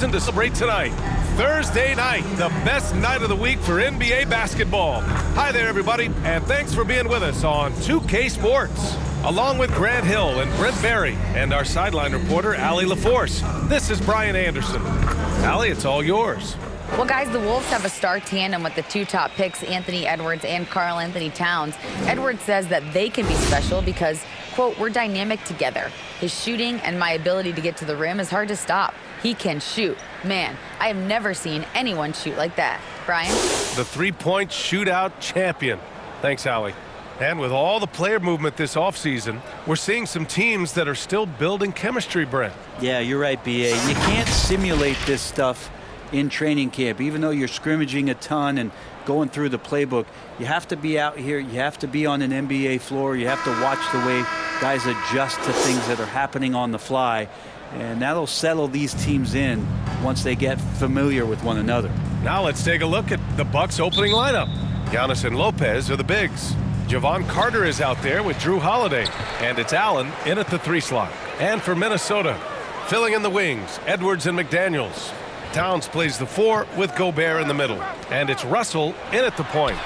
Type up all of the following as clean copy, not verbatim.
To celebrate tonight, Thursday night, the best night of the week for NBA basketball. Hi there, everybody, and thanks for being with us on 2K Sports. Along with Grant Hill and Brent Barry and our sideline reporter, Allie LaForce, this is Brian Anderson. Allie, it's all yours. Well, guys, the Wolves have a star tandem with the two top picks, Anthony Edwards and Karl Anthony Towns. Edwards says that they can be special because, quote, we're dynamic together. His shooting and my ability to get to the rim is hard to stop. He can shoot. Man, I have never seen anyone shoot like that. Brian? The three-point shootout champion. Thanks, Allie. And with all the player movement this offseason, we're seeing some teams that are still building chemistry, Brent. Yeah, you're right, B.A. You can't simulate this stuff in training camp. Even though you're scrimmaging a ton and going through the playbook, you have to be out here. You have to be on an NBA floor. You have to watch the way guys adjust to things that are happening on the fly. And that'll settle these teams in once they get familiar with one another. Now let's take a look at the Bucks opening lineup. Giannis and Lopez are the bigs. Javon Carter is out there with Drew Holiday. And it's Allen in at the 3 slot. And for Minnesota, filling in the wings, Edwards and McDaniels. Towns plays the 4 with Gobert in the middle. And it's Russell in at the point.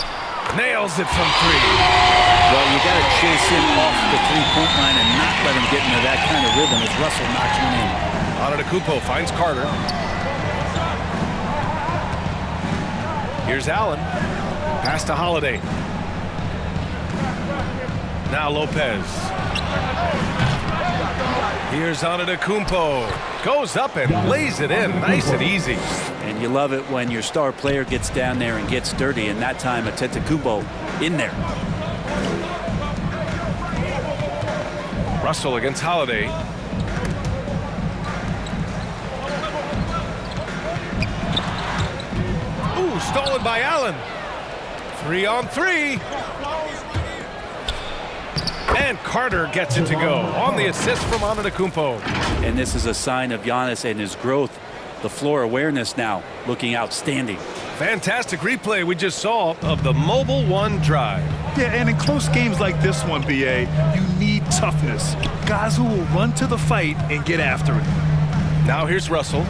Nails it from 3. Well, you got to chase him off the three-point line and not let him get into that kind of rhythm as Russell knocks one in. Antetokounmpo finds Carter. Here's Allen. Pass to Holiday. Now Lopez. Here's Antetokounmpo. Goes up and lays it in nice and easy. And you love it when your star player gets down there and gets dirty, and that time Antetokounmpo in there. Russell against Holiday. Ooh, stolen by Allen. 3 on 3. And Carter gets it to go on the assist from Antetokounmpo. And this is a sign of Giannis and his growth. The floor awareness now looking outstanding. Fantastic replay we just saw of the Mobile One drive. Yeah, and in close games like this one, B.A., you need toughness. Guys who will run to the fight and get after it. Now here's Russell.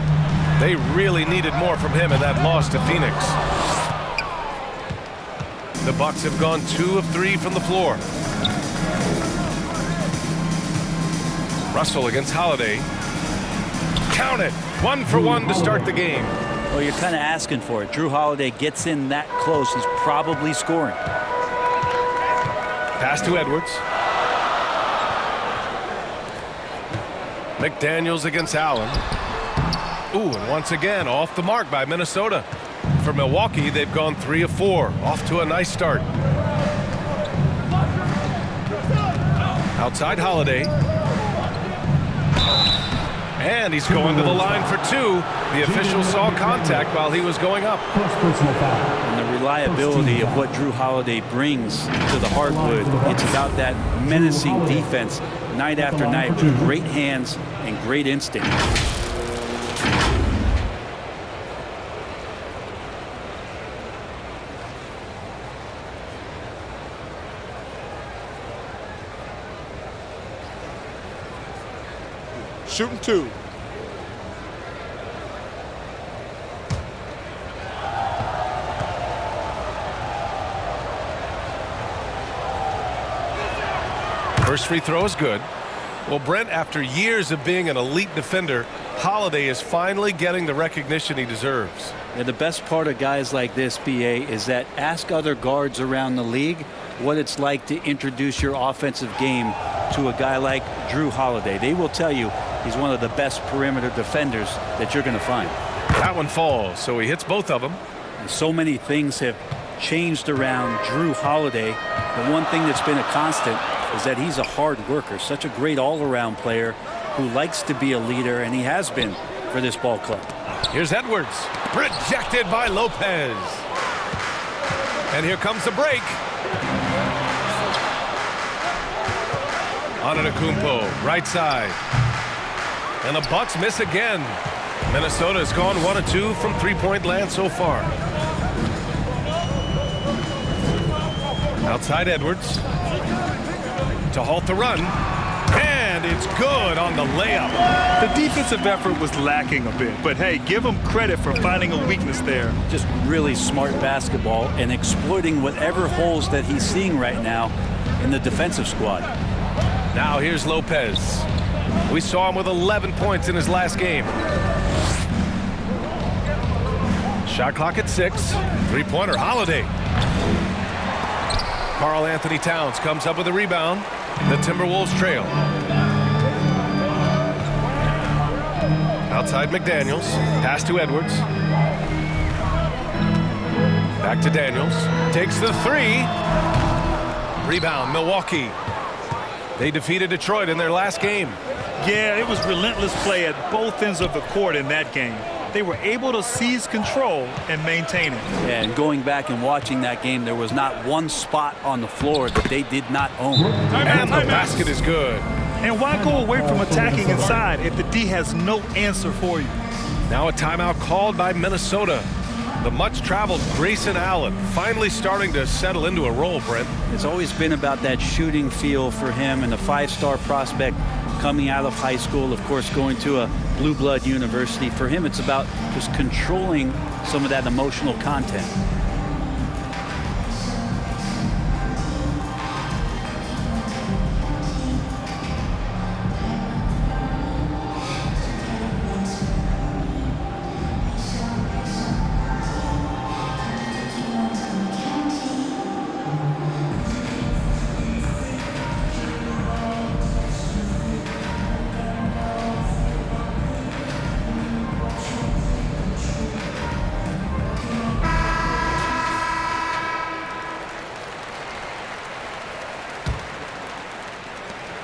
They really needed more from him in that loss to Phoenix. The Bucks have gone 2 of 3 from the floor. Russell against Holiday. Count it. 1 for 1 to start the game. Well, you're kind of asking for it. Drew Holiday gets in that close. He's probably scoring. Pass to Edwards. McDaniels against Allen. Ooh, and once again off the mark by Minnesota. For Milwaukee, they've gone 3 of 4. Off to a nice start. Outside Holiday. And he's going to the line for 2. The official saw contact while he was going up. And the reliability of what Drew Holiday brings to the hardwood, it's about that menacing defense night after night with great hands and great instinct. Shooting 2. First free throw is good. Well, Brent, after years of being an elite defender, Holiday is finally getting the recognition he deserves. And the best part of guys like this, B.A., is that ask other guards around the league what it's like to introduce your offensive game to a guy like Drew Holiday. They will tell you he's one of the best perimeter defenders that you're going to find. That one falls, so he hits both of them. And so many things have changed around Drew Holiday. The one thing that's been a constant is that he's a hard worker, such a great all-around player who likes to be a leader, and he has been for this ball club. Here's Edwards, rejected by Lopez. And here comes the break. Antetokounmpo, right side. And the Bucks miss again. Minnesota has gone 1 of 2 from three-point land so far. Outside Edwards to halt the run. And it it's good on the layup. The defensive effort was lacking a bit, but hey, give him credit for finding a weakness there. Just really smart basketball and exploiting whatever holes that he's seeing right now in the defensive squad. Now here's Lopez. We saw him with 11 points in his last game. Shot clock at 6. Three-pointer, Holiday. Karl Anthony Towns comes up with a rebound. The Timberwolves trail. Outside McDaniels. Pass to Edwards. Back to Daniels. Takes the 3. Rebound, Milwaukee. They defeated Detroit in their last game. Yeah, it was relentless play at both ends of the court in that game. They were able to seize control and maintain it. Yeah, and going back and watching that game, there was not one spot on the floor that they did not own. And the basket is good. And why go away from attacking inside if the D has no answer for you? Now a timeout called by Minnesota. The much-traveled Grayson Allen finally starting to settle into a role, Brent. It's always been about that shooting feel for him, and a 5-star prospect coming out of high school, of course, going to a blue blood university. For him, it's about just controlling some of that emotional content.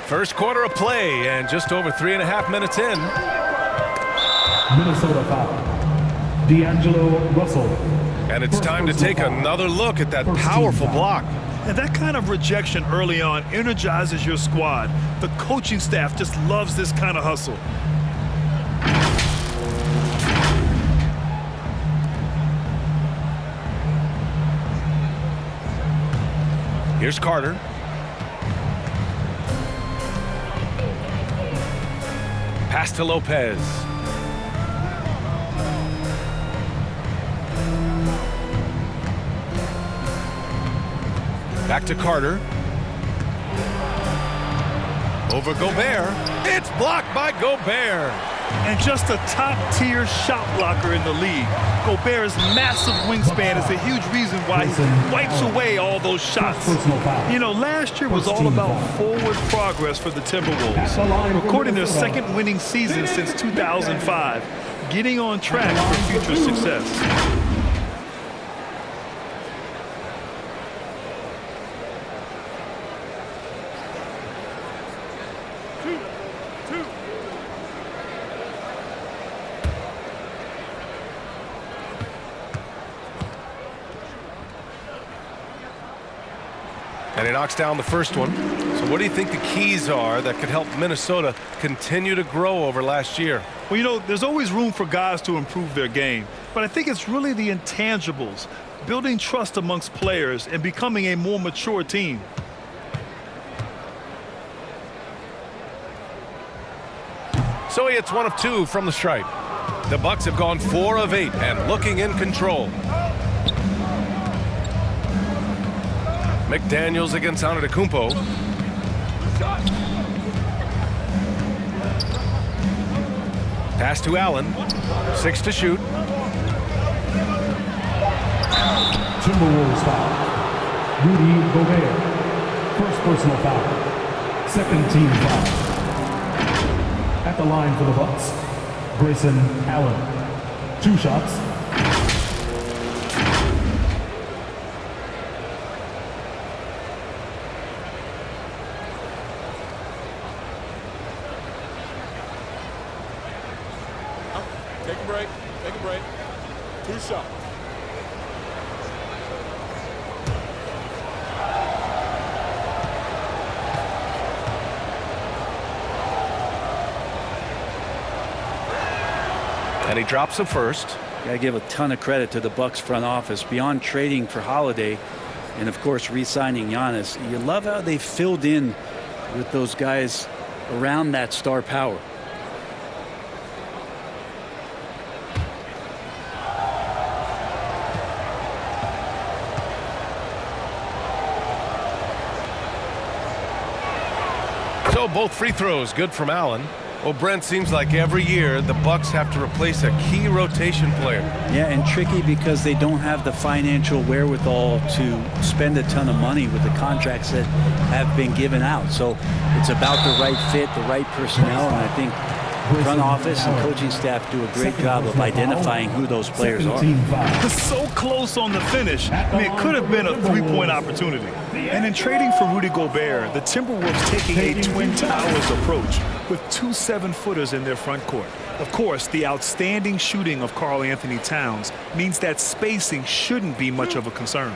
First quarter of play, and just over 3.5 minutes in. Minnesota foul. D'Angelo Russell. And it's time to take another look at that powerful block. And that kind of rejection early on energizes your squad. The coaching staff just loves this kind of hustle. Here's Carter. Pass to Lopez. Back to Carter. Over Gobert. It's blocked by Gobert. And just a top-tier shot blocker in the league. Gobert's massive wingspan is a huge reason why he wipes away all those shots. You know, last year was all about forward progress for the Timberwolves. Recording their second winning season since 2005. Getting on track for future success. And he knocks down the first one. So what do you think the keys are that could help Minnesota continue to grow over last year? Well, you know, there's always room for guys to improve their game. But I think it's really the intangibles, building trust amongst players and becoming a more mature team. So he hits 1 of 2 from the stripe. The Bucks have gone 4 of 8 and looking in control. McDaniels against Antetokounmpo. Pass to Allen. 6 to shoot. Timberwolves foul. Rudy Gobert. First personal foul. Second team foul. At the line for the Bucks, Grayson Allen. 2 shots. Take a break. Take a break. 2 shots. And he drops the first. Got to give a ton of credit to the Bucks front office. Beyond trading for Holiday and, of course, re-signing Giannis, you love how they filled in with those guys around that star power. So both free throws good from Allen. Well, Brent, seems like every year the Bucks have to replace a key rotation player. Yeah, and tricky because they don't have the financial wherewithal to spend a ton of money with the contracts that have been given out. So it's about the right fit, the right personnel, and I think front office and coaching staff do a great job of identifying who those players are. So close on the finish. I mean, it could have been a three-point opportunity. And in trading for Rudy Gobert, the Timberwolves taking a Twin Towers approach with 2 7-footers in their front court. Of course, the outstanding shooting of Karl Anthony Towns means that spacing shouldn't be much of a concern.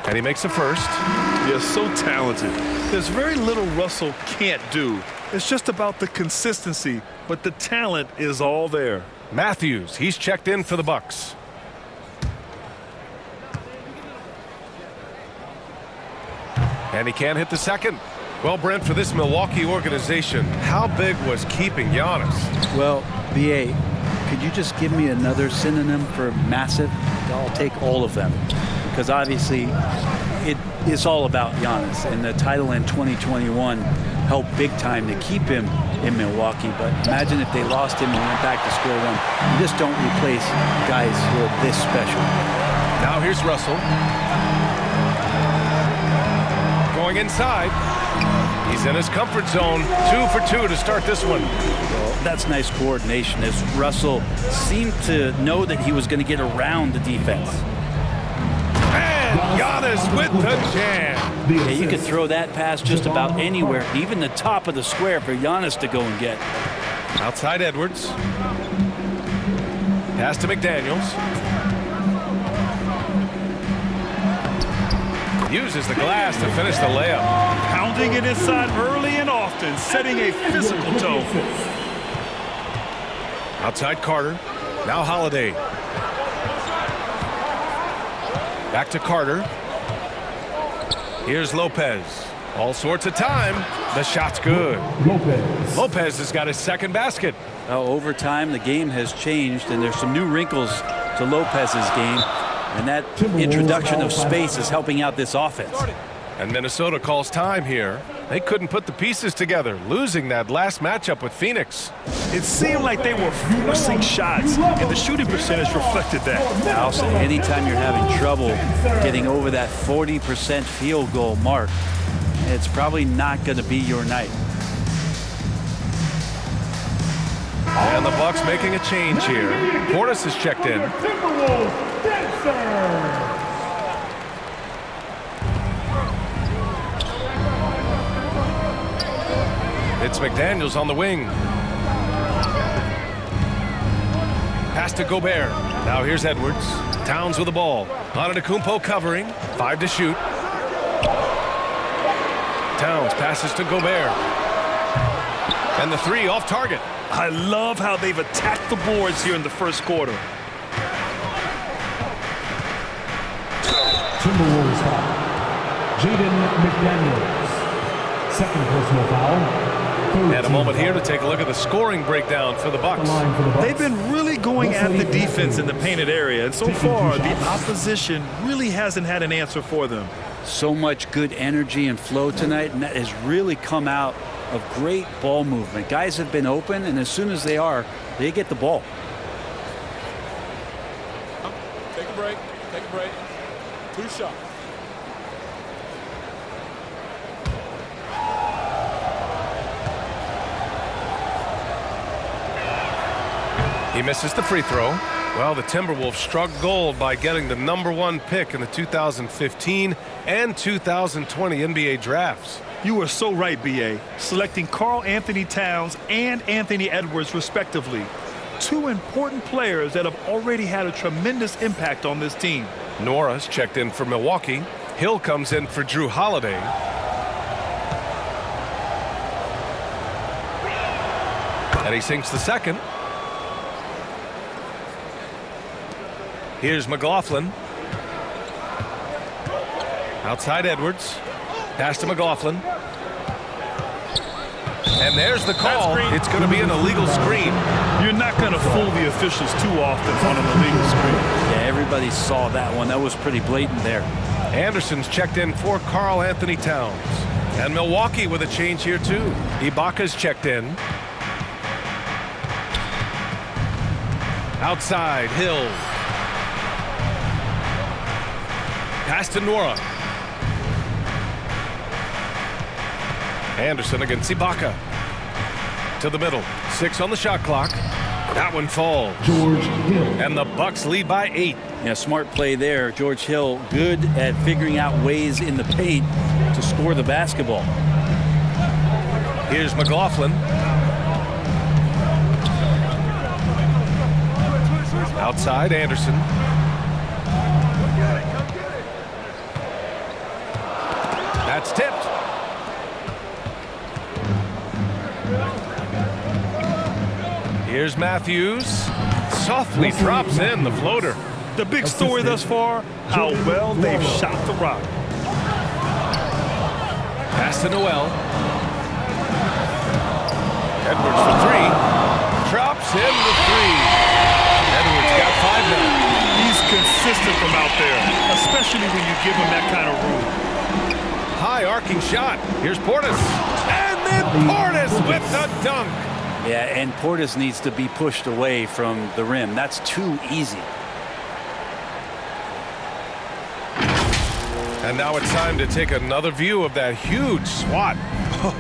And he makes a first. They're so talented. There's very little Russell can't do. It's just about the consistency, but the talent is all there. Matthews, he's checked in for the Bucks. And he can't hit the second. Well, Brent, for this Milwaukee organization, how big was keeping Giannis? Well, BA, could you just give me another synonym for massive? I'll take all of them. Because obviously it's all about Giannis, and the title in 2021 helped big time to keep him in Milwaukee. But imagine if they lost him and went back to square one. You just don't replace guys who are this special. Now here's Russell. Going inside. He's in his comfort zone. 2 for 2 to start this one. Well, that's nice coordination, as Russell seemed to know that he was going to get around the defense. Giannis with the jam. Yeah, you could throw that pass just about anywhere, even the top of the square for Giannis to go and get. Outside Edwards. Pass to McDaniels. Uses the glass to finish the layup. Pounding it inside early and often, setting a physical tone. Outside Carter. Now Holiday. Back to Carter. Here's Lopez. All sorts of time. The shot's good. Lopez has got his second basket. Over time, the game has changed, and there's some new wrinkles to Lopez's game, and that introduction of space is helping out this offense. And Minnesota calls time here. They couldn't put the pieces together, losing that last matchup with Phoenix. It seemed like they were forcing shots, and the shooting percentage reflected that. I'll say anytime you're having trouble getting over that 40% field goal mark, it's probably not going to be your night. And the Bucks making a change here. Portis has checked in. It's McDaniels on the wing. Pass to Gobert. Now here's Edwards. Towns with the ball. Antetokounmpo covering. 5 to shoot. Towns passes to Gobert. And the 3 off target. I love how they've attacked the boards here in the first quarter. Timberwolves foul. Jaden McDaniels. Second personal foul. And a moment here to take a look at the scoring breakdown for the Bucks. They've been really going at the defense in the painted area, and so far the opposition really hasn't had an answer for them. So much good energy and flow tonight, and that has really come out of great ball movement. Guys have been open, and as soon as they are, they get the ball. Take a break. Take a break. 2 shots. He misses the free throw. Well, the Timberwolves struck gold by getting the #1 pick in the 2015 and 2020 NBA drafts. You are so right, B.A. Selecting Karl Anthony Towns and Anthony Edwards, respectively. 2 important players that have already had a tremendous impact on this team. Nora's checked in for Milwaukee. Hill comes in for Drew Holiday. And he sinks the second. Here's McLaughlin. Outside Edwards. Pass to McLaughlin. And there's the call. It's going to be an illegal screen. You're not going to fool the officials too often on an illegal screen. Yeah, everybody saw that one. That was pretty blatant there. Anderson's checked in for Karl Anthony Towns. And Milwaukee with a change here too. Ibaka's checked in. Outside, Hill. Pass to Nora. Anderson against Ibaka. To the middle. 6 on the shot clock. That one falls. George Hill. And the Bucks lead by 8. Yeah, smart play there. George Hill good at figuring out ways in the paint to score the basketball. Here's McLaughlin. Outside, Anderson. That's tipped. Here's Matthews. Softly drops in the floater. The big story thus far, how well they've shot the rock. Pass to Noel. Edwards for 3. Drops in the 3. Edwards got 5 now. He's consistent from out there, especially when you give him that kind of room. High arcing shot. Here's Portis. And then Portis with the dunk. Yeah, and Portis needs to be pushed away from the rim. That's too easy. And now it's time to take another view of that huge swat.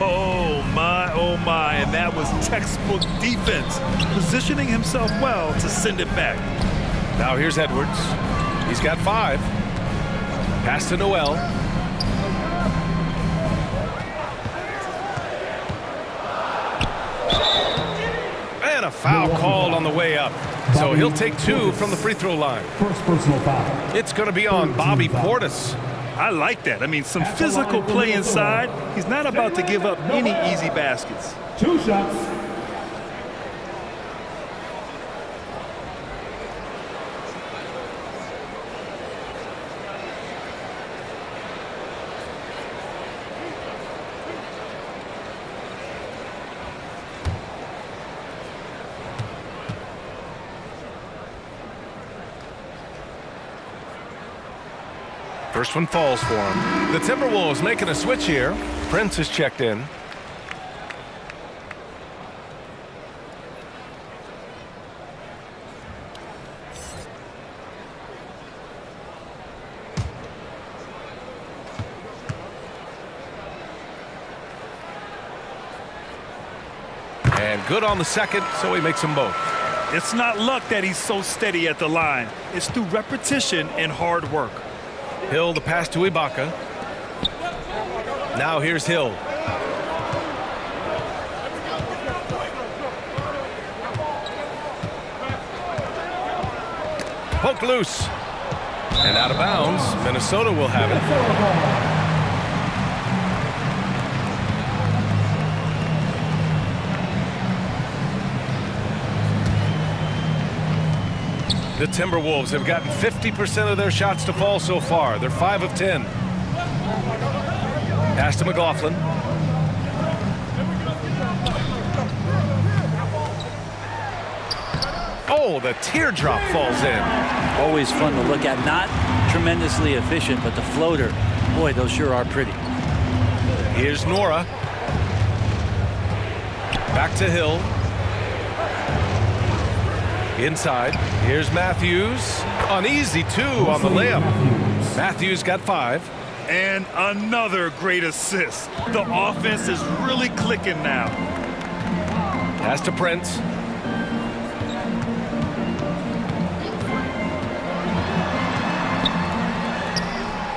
Oh my, and that was textbook defense, positioning himself well to send it back. Now here's Edwards. He's got 5. Pass to Noel. And a foul called on the way up. So he'll take 2 from the free throw line. First personal foul. It's going to be on Bobby Portis. I like that. I mean, some physical play inside. He's not about to give up any easy baskets. 2 shots. First one falls for him. The Timberwolves making a switch here. Prince is checked in. And good on the second, so he makes them both. It's not luck that he's so steady at the line. It's through repetition and hard work. Hill, the pass to Ibaka. Now here's Hill. Poke loose. And out of bounds. Minnesota will have it. The Timberwolves have gotten 50% of their shots to fall so far. They're 5 of 10. Pass to McLaughlin. Oh, the teardrop falls in. Always fun to look at. Not tremendously efficient, but the floater, boy, those sure are pretty. Here's Nora. Back to Hill. Inside. Here's Matthews. An easy 2 on the layup. Matthews got 5. And another great assist. The offense is really clicking now. Pass to Prince.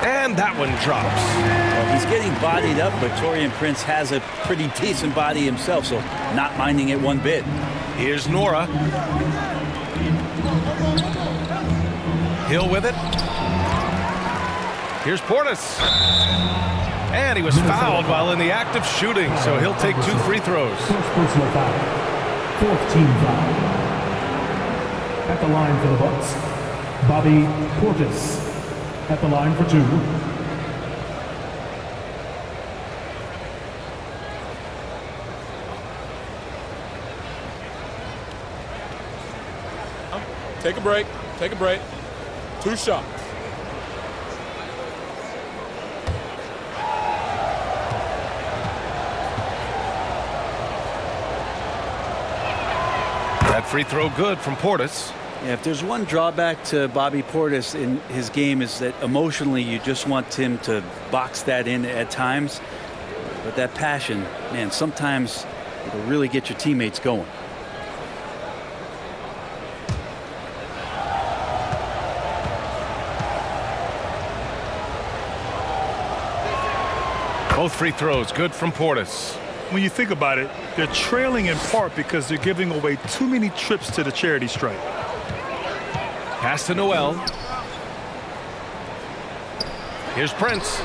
And that one drops. Well, he's getting bodied up, but Taurean Prince has a pretty decent body himself, so not minding it one bit. Here's Nora. Hill with it. Here's Portis. And he was fouled while in the act of shooting, so he'll take 2 free throws. First personal foul. 4th team foul. At the line for the Bucks, Bobby Portis. At the line for 2. Take a break. Take a break. 2 shots. That free throw good from Portis. Yeah, if there's one drawback to Bobby Portis in his game is that emotionally you just want him to box that in at times. But that passion, man, sometimes it'll really get your teammates going. Both free throws good from Portis. When you think about it, they're trailing in part because they're giving away too many trips to the charity stripe. Pass to Noel. Here's Prince.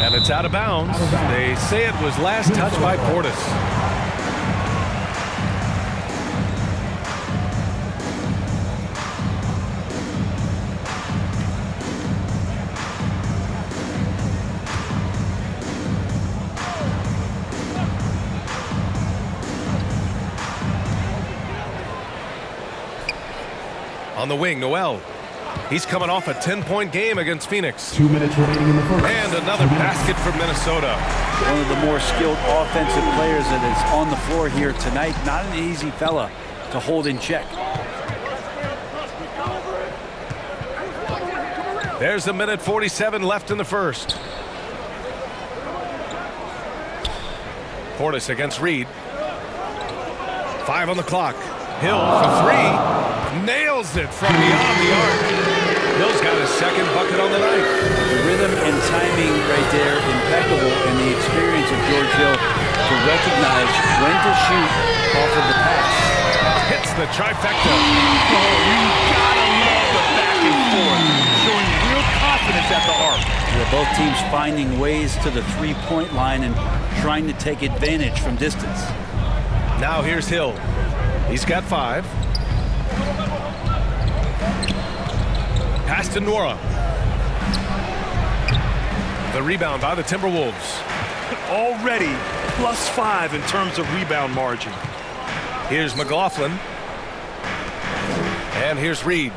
And it's out of bounds. They say it was last touched by Portis. On the wing, Noel. He's coming off a 10-point game against Phoenix. 2 minutes remaining in the first. And another basket for Minnesota. One of the more skilled offensive players that is on the floor here tonight. Not an easy fella to hold in check. There's a minute 47 left in the first. Portis against Reed. 5 on the clock. Hill for 3. Nails it from beyond the arc. Hill's got his second bucket on the night. The rhythm and timing right there, impeccable, and the experience of George Hill to recognize when to shoot off of the pass. Hits the trifecta. Oh, you gotta love the back and forth, showing real confidence at the arc. Yeah, both teams finding ways to the three-point line and trying to take advantage from distance. Now here's Hill. He's got 5. Pass to Nora. The rebound by the Timberwolves. Already +5 in terms of rebound margin. Here's McLaughlin. And here's Reed.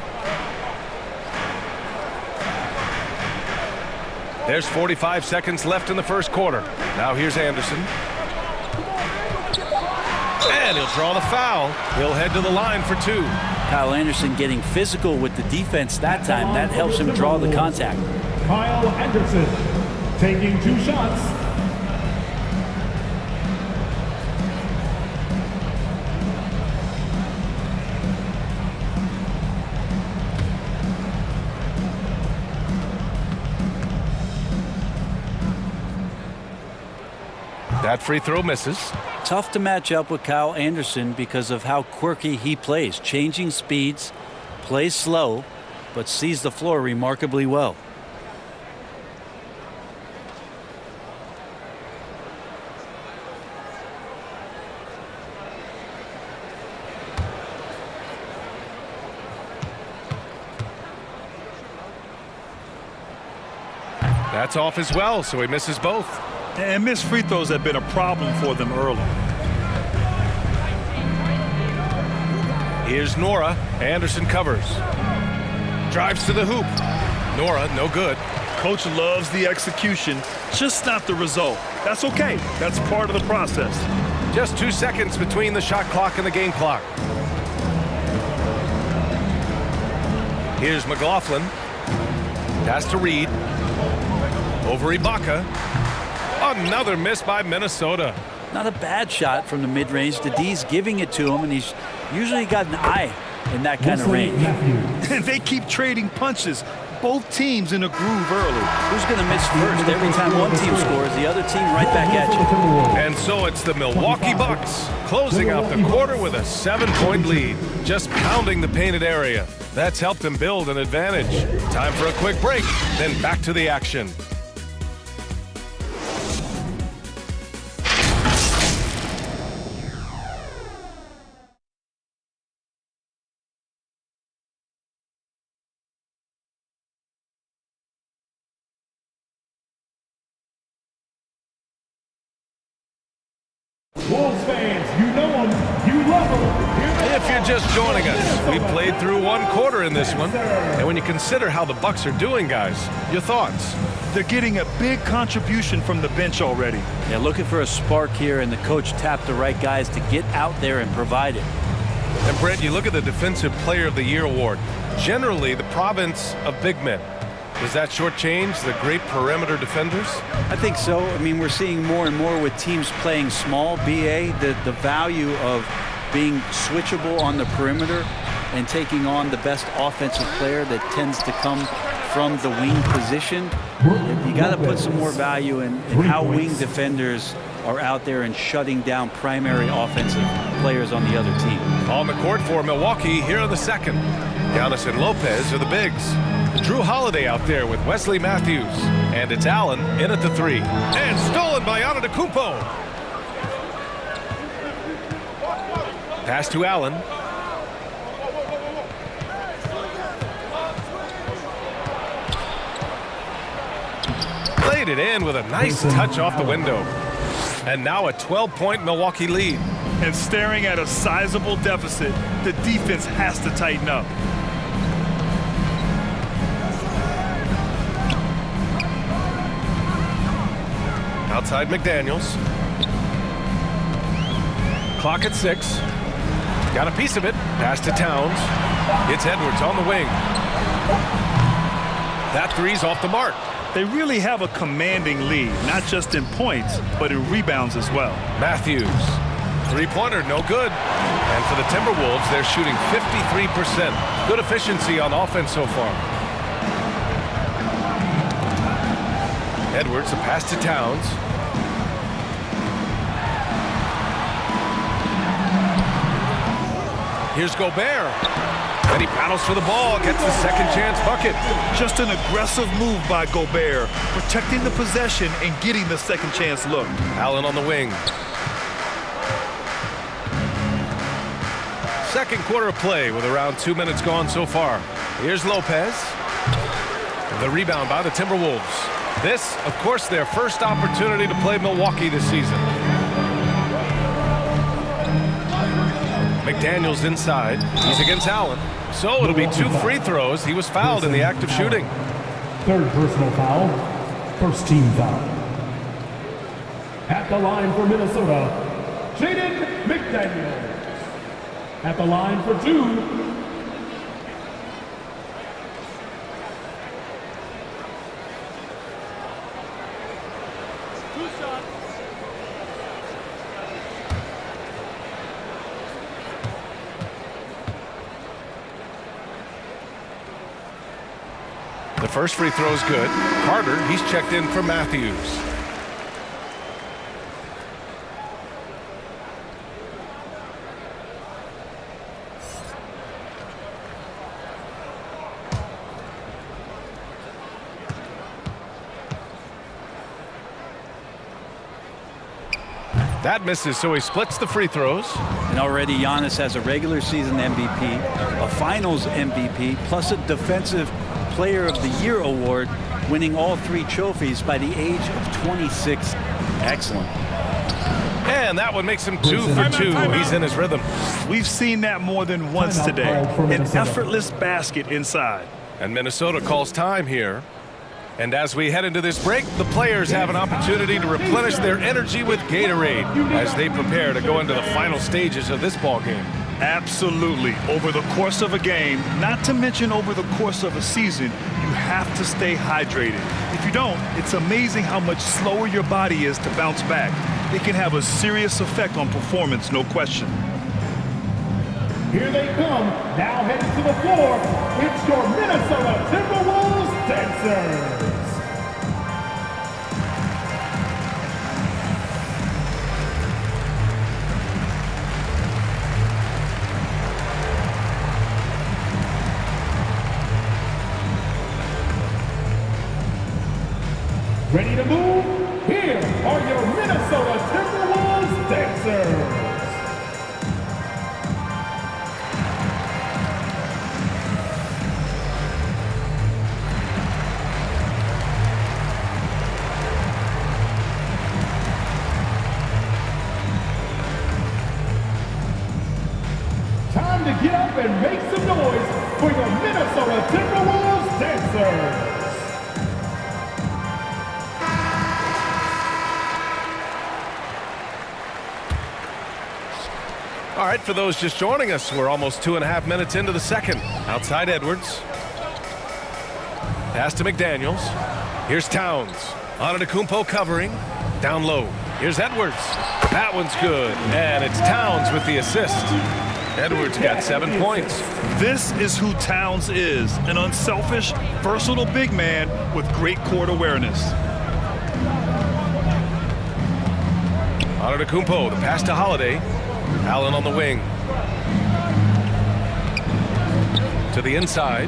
There's 45 seconds left in the first quarter. Now here's Anderson. And he'll draw the foul. He'll head to the line for 2. Kyle Anderson getting physical with the defense that time. That helps him draw the contact. Kyle Anderson taking 2 shots. That free throw misses. Tough to match up with Kyle Anderson because of how quirky he plays. Changing speeds, plays slow, but sees the floor remarkably well. That's off as well, so he misses both. And missed free throws have been a problem for them early. Here's Nora. Anderson covers. Drives to the hoop. Nora, no good. Coach loves the execution, just not the result. That's okay. That's part of the process. Just 2 seconds between the shot clock and the game clock. Here's McLaughlin. Pass to Reed. Over Ibaka. Another miss by Minnesota. Not a bad shot from the mid-range. The D's giving it to him, and he's usually got an eye in that kind of range. And they keep trading punches. Both teams in a groove early. Who's going to miss first? Every time one team scores, the other team right back at you. And so it's the Milwaukee Bucks closing out the quarter with a 7-point lead. Just pounding the painted area. That's helped them build an advantage. Time for a quick break, then back to the action. Wolves fans, you know them, you love them. If If you're just joining us, we played through one quarter in this one. And when you consider how the Bucks are doing, guys, your thoughts? They're getting a big contribution from the bench already. Yeah, looking for a spark here, and the coach tapped the right guys to get out there and provide it. And Brent, you look at the Defensive Player of the Year award. Generally, the province of big men. Does that shortchange the great perimeter defenders? I think so. I mean, we're seeing more and more with teams playing small, BA, the value of being switchable on the perimeter and taking on the best offensive player that tends to come from the wing position. You got to put some more value in how wing defenders are out there and shutting down primary offensive players on the other team. On the court for Milwaukee here in the second. Giannis and Lopez are the bigs. Drew Holiday out there with Wesley Matthews. And it's Allen in at the 3. And stolen by Antetokounmpo. Pass to Allen. Laid it in with a nice touch off the window. And now a 12-point Milwaukee lead. And staring at a sizable deficit, the defense has to tighten up. Outside McDaniels. Clock at 6. Got a piece of it. Pass to Towns. It's Edwards on the wing. That three's off the mark. They really have a commanding lead, not just in points, but in rebounds as well. Matthews. Three-pointer, no good. And for the Timberwolves, they're shooting 53%. Good efficiency on offense so far. Edwards, a pass to Towns. Here's Gobert. And he paddles for the ball, gets the second chance bucket. Just an aggressive move by Gobert, protecting the possession and getting the second chance look. Allen on the wing. Second quarter of play with around 2 minutes gone so far. Here's Lopez. The rebound by the Timberwolves. This, of course, their first opportunity to play Milwaukee this season. McDaniels inside. He's against Allen. So it'll be 2 free throws. He was fouled in the act of shooting. Third personal foul. First team foul. At the line for Minnesota, Jaden McDaniels. At the line for 2. The first free throw is good. Carter, he's checked in for Matthews. That misses, so he splits the free throws. And already Giannis has a regular season MVP, a finals MVP, plus a defensive Player of the Year award, winning all 3 trophies by the age of 26. Excellent. And that one makes him 2 for 2. He's in his rhythm. We've seen that more than once today. An effortless basket inside. And Minnesota calls time here. And as we head into this break, the players have an opportunity to replenish their energy with Gatorade as they prepare to go into the final stages of this ball game. Absolutely. Over the course of a game, not to mention over the course of a season, you have to stay hydrated. If you don't, it's amazing how much slower your body is to bounce back. It can have a serious effect on performance, no question. Here they come, now headed to the floor. It's your Minnesota Timberwolves dancers. Ready to move? Here are your Minnesota Timberwolves dancers. Time to get up and make some noise for your Minnesota Timberwolves dancers. All right, for those just joining us, we're almost 2.5 minutes into the second. Outside Edwards. Pass to McDaniels. Here's Towns. Antetokounmpo covering. Down low. Here's Edwards. That one's good. And it's Towns with the assist. Edwards got 7 points. This is who Towns is, an unselfish, versatile big man with great court awareness. Antetokounmpo, the pass to Holiday. Allen on the wing. To the inside.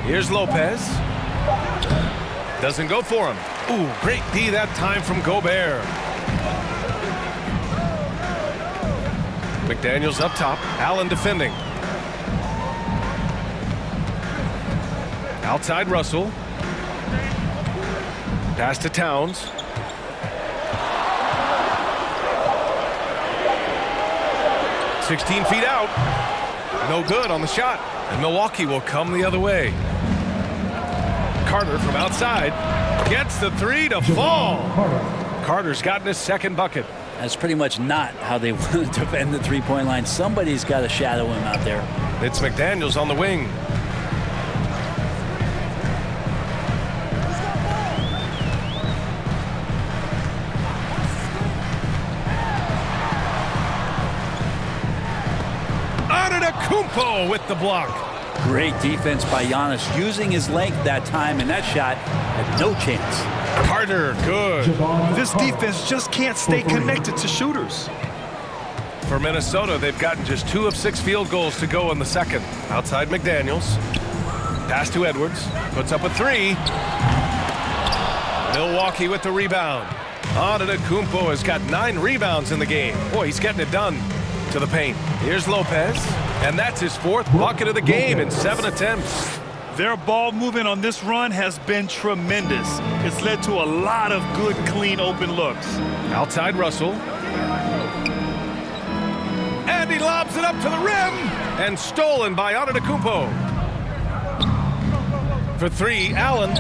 Here's Lopez. Doesn't go for him. Ooh, great D that time from Gobert. McDaniels up top. Allen defending. Outside Russell. Pass to Towns. "16 feet out." No good on the shot. And Milwaukee will come the other way. Carter from outside gets the three to fall. Carter's gotten his second bucket. That's pretty much not how they want to defend the three-point line. Somebody's got to shadow him out there. It's McDaniels on the wing. Antetokounmpo with the block. Great defense by Giannis, using his length that time, and that shot had no chance. Carter, good. This defense just can't stay connected to shooters. For Minnesota, they've gotten just 2 of 6 field goals to go in the second. Outside McDaniels. Pass to Edwards. Puts up a 3. Milwaukee with the rebound. Antetokounmpo has got 9 rebounds in the game. Boy, he's getting it done. To the paint. Here's Lopez. And that's his 4th bucket of the game in 7 attempts. Their ball movement on this run has been tremendous. It's led to a lot of good, clean, open looks. Outside Russell. And he lobs it up to the rim. And stolen by Antetokounmpo. For 3, Allen.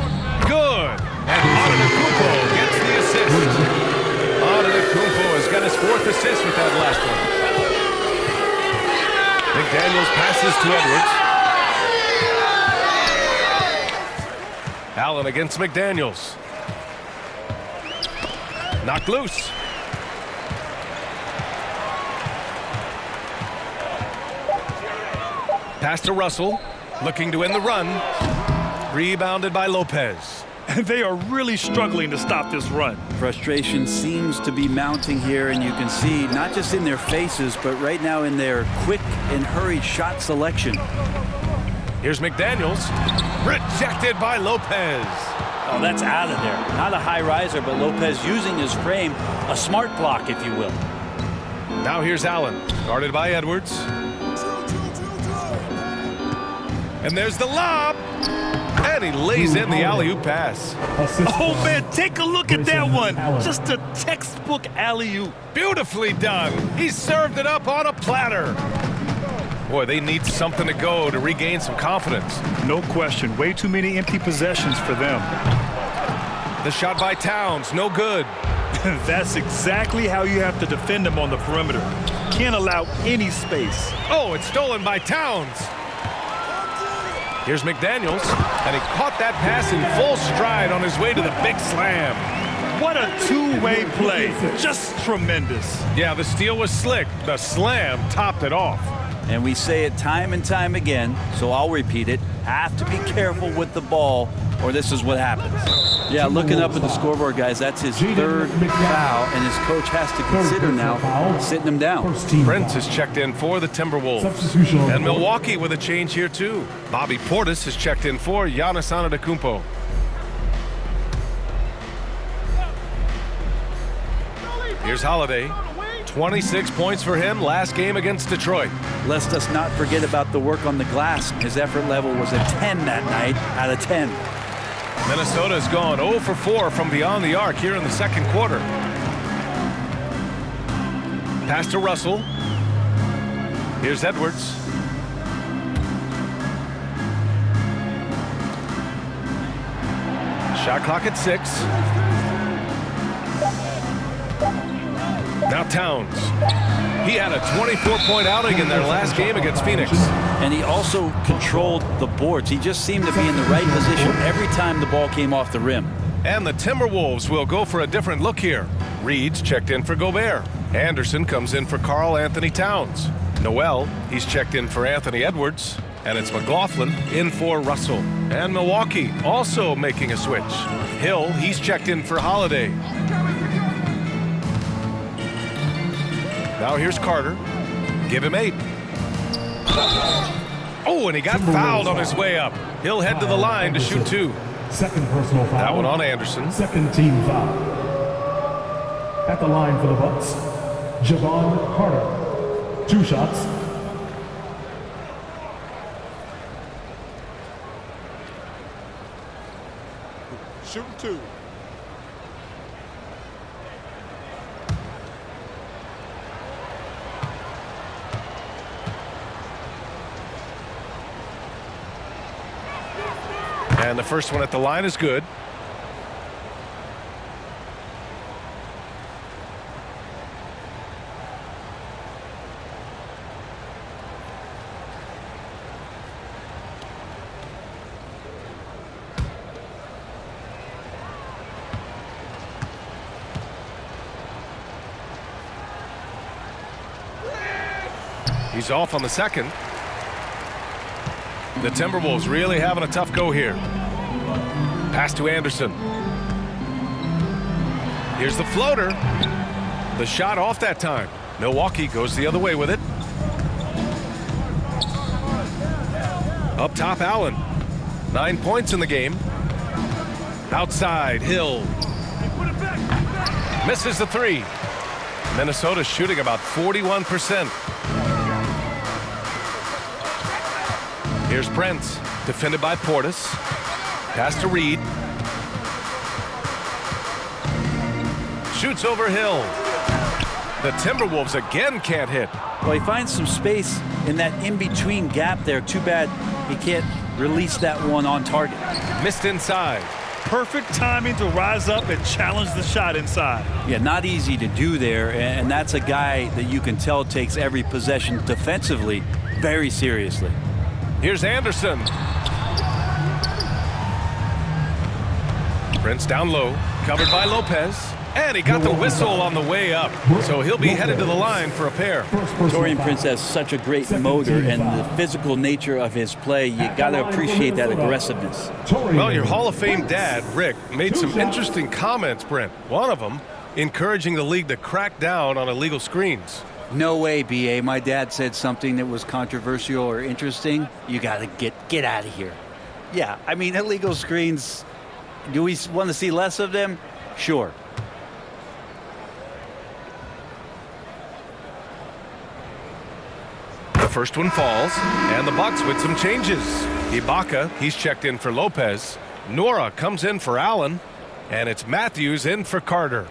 Good. And Antetokounmpo gets the assist. Antetokounmpo has got his 4th assist with that last one. McDaniels passes to Edwards. Allen against McDaniels. Knocked loose. Pass to Russell. Looking to end the run. Rebounded by Lopez. And they are really struggling to stop this run. Frustration seems to be mounting here, and you can see not just in their faces, but right now in their quick and hurried shot selection. Here's McDaniels. Rejected by Lopez. Oh, that's out of there. Not a high riser, but Lopez using his frame, a smart block, if you will. Now here's Allen, guarded by Edwards. And there's the lob. And he lays in the alley-oop pass. Oh, man, take a look at that one. Just a textbook alley-oop. Beautifully done. He served it up on a platter. Boy, they need something to go to regain some confidence. No question. Way too many empty possessions for them. The shot by Towns, no good. That's exactly how you have to defend them on the perimeter. Can't allow any space. Oh, it's stolen by Towns. Here's McDaniels, and he caught that pass in full stride on his way to the big slam. What a two-way play. Just tremendous. Yeah, the steal was slick. The slam topped it off. And we say it time and time again, so I'll repeat it. Have to be careful with the ball, or this is what happens. Yeah, looking up at the scoreboard, guys, that's his 3rd foul, and his coach has to consider now sitting him down. Prince has checked in for the Timberwolves. And Milwaukee with a change here, too. Bobby Portis has checked in for Giannis Antetokounmpo. Here's Holiday. 26 points for him last game against Detroit. Lest us not forget about the work on the glass. His effort level was a 10 that night out of 10. Minnesota's gone 0 for 4 from beyond the arc here in the second quarter. Pass to Russell. Here's Edwards. Shot clock at 6. Now Towns. He had a 24-point outing in their last game against Phoenix. And he also controlled the boards. He just seemed to be in the right position every time the ball came off the rim. And the Timberwolves will go for a different look here. Reed's checked in for Gobert. Anderson comes in for Karl Anthony Towns. Noel, he's checked in for Anthony Edwards. And it's McLaughlin in for Russell. And Milwaukee also making a switch. Hill, he's checked in for Holiday. Now here's Carter. Give him 8. Oh, and he got fouled on his way up. He'll head to the line to shoot 2. Second personal foul. That one on Anderson. Second team foul. At the line for the Bucks, Javon Carter. 2 shots. Shooting 2. And the first one at the line is good. He's off on the second. The Timberwolves really having a tough go here. Pass to Anderson. Here's the floater. The shot off that time. Milwaukee goes the other way with it. Up top, Allen. 9 points in the game. Outside, Hill. Misses the 3. Minnesota shooting about 41%. Here's Prince, defended by Portis. Pass to Reed. Shoots over Hill. The Timberwolves again can't hit. Well, he finds some space in that in-between gap there. Too bad he can't release that one on target. Missed inside. Perfect timing to rise up and challenge the shot inside. Yeah, not easy to do there, and that's a guy that you can tell takes every possession defensively very seriously. Here's Anderson. Prince down low, covered by Lopez. And he got the whistle on the way up. So he'll be headed to the line for a pair. Taurean Prince has such a great motor, and the physical nature of his play, you got to appreciate that aggressiveness. Well, your Hall of Fame dad, Rick, made some interesting comments, Brent. One of them encouraging the league to crack down on illegal screens. No way, B.A. My dad said something that was controversial or interesting. You got to get out of here. Yeah, I mean, illegal screens, do we want to see less of them? Sure. The first one falls, and the Bucks with some changes. Ibaka, he's checked in for Lopez. Nora comes in for Allen, and it's Matthews in for Carter.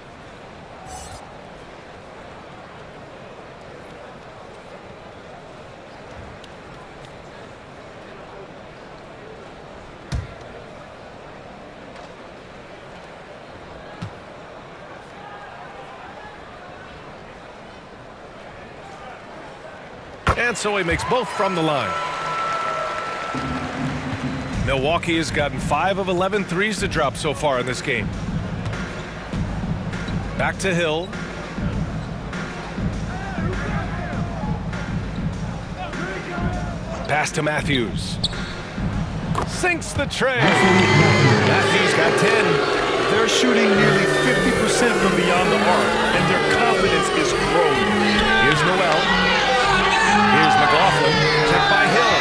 And so he makes both from the line. Milwaukee has gotten 5 of 11 threes to drop so far in this game. Back to Hill. Pass to Matthews. Sinks the tray. Matthews got 10. They're shooting nearly 50% from beyond the arc, and their confidence is growing. Here's Noel. Here's McLaughlin, checked by Hill.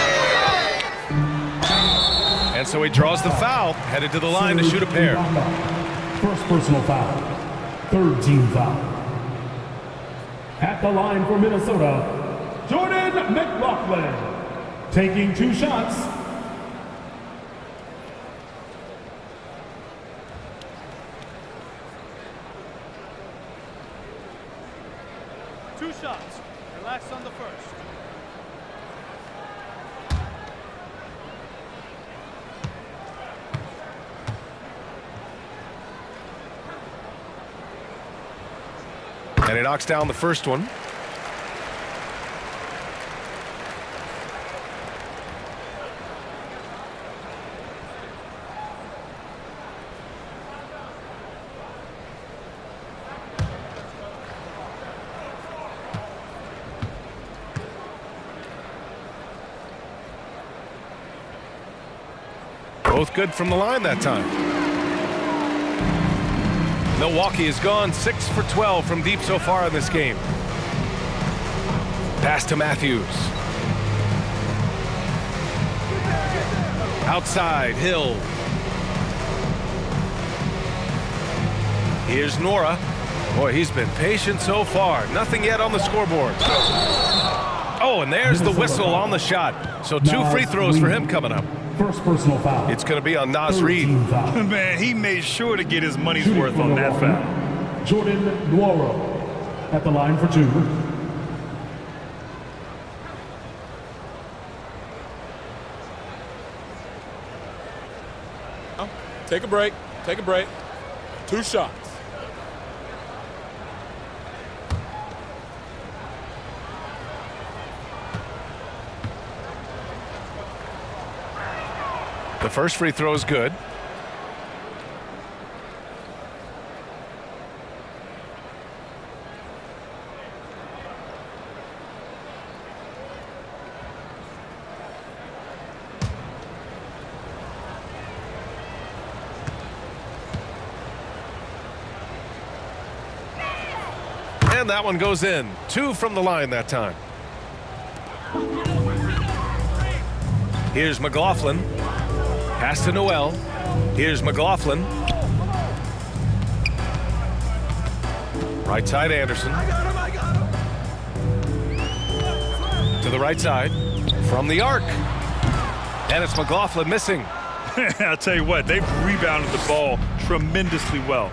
And so he draws the foul, headed to the line to shoot a pair. First personal foul. Third team foul. At the line for Minnesota, Jordan McLaughlin. Taking 2 shots. Two shots. Relax on the first. And he knocks down the first one. Both good from the line that time. Milwaukee has gone 6 for 12 from deep so far in this game. Pass to Matthews. Outside, Hill. Here's Nora. Boy, he's been patient so far. Nothing yet on the scoreboard. Oh, and there's the whistle on the shot. So 2 free throws for him coming up. First personal foul. It's going to be on Nas Reed. Man, he made sure to get his money's worth on that foul. Jordan Nwora at the line for 2. Take a break. Take a break. 2 shots. The first free throw is good. And that one goes in. 2 from the line that time. Here's McLaughlin. Pass to Noel. Here's McLaughlin. Right side, Anderson. To the right side. From the arc. And it's McLaughlin missing. I'll tell you what, they've rebounded the ball tremendously well.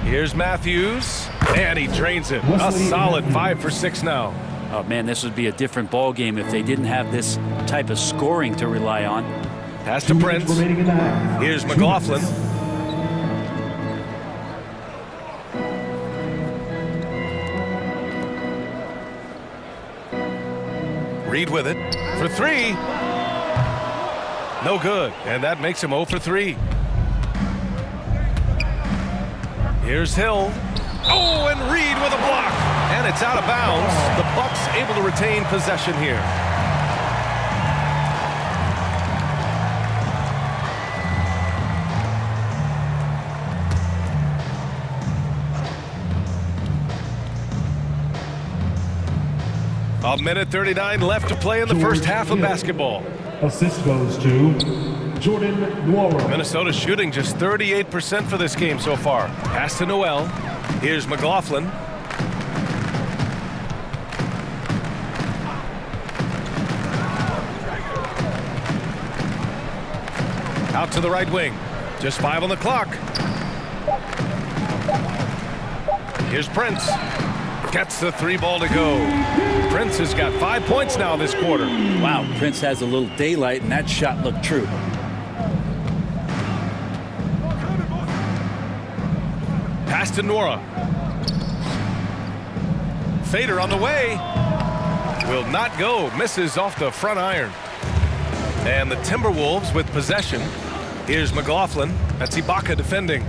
Here's Matthews. And he drains it. A solid 5 for 6 now. Oh, man, this would be a different ball game if they didn't have this type of scoring to rely on. Pass to Prince. Here's McLaughlin. Reed with it for 3. No good. And that makes him 0 for 3. Here's Hill. Oh, and Reed with a block. And it's out of bounds. The Bucks able to retain possession here. A minute 39 left to play in the first half of basketball. Assist goes to Jordan Nwora. Minnesota shooting just 38% for this game so far. Pass to Noel. Here's McLaughlin. Out to the right wing. Just 5 on the clock. Here's Prince. Gets the 3 ball to go. Prince has got 5 points now this quarter. Wow, Prince has a little daylight, and that shot looked true. Pass to Nora. Fader on the way. Will not go. Misses off the front iron. And the Timberwolves with possession. Here's McLaughlin. That's Ibaka defending.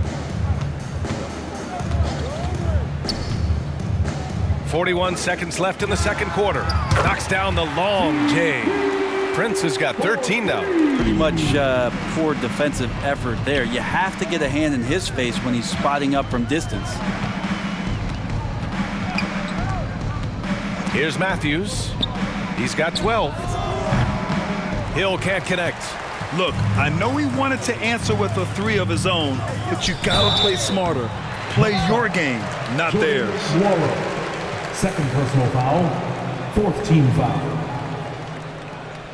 41 seconds left in the second quarter. Knocks down the long J. Prince has got 13 now. Pretty much poor defensive effort there. You have to get a hand in his face when he's spotting up from distance. Here's Matthews. He's got 12. Hill can't connect. Look, I know he wanted to answer with a 3 of his own, but you gotta play smarter. Play your game, not theirs. Nwora. Second personal foul. 4th team foul.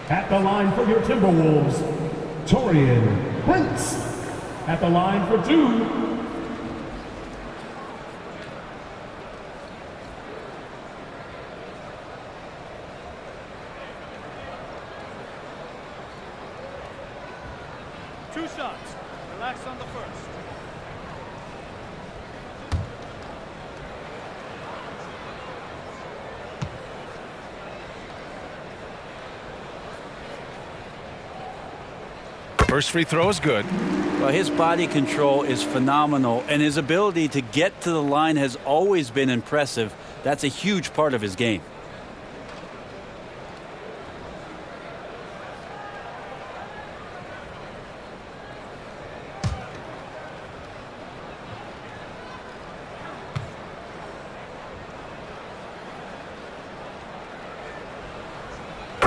At the line for your Timberwolves, Taurean Prince. At the line for 2. Two shots. Relax on the first. First free throw is good. Well, his body control is phenomenal, and his ability to get to the line has always been impressive. That's a huge part of his game.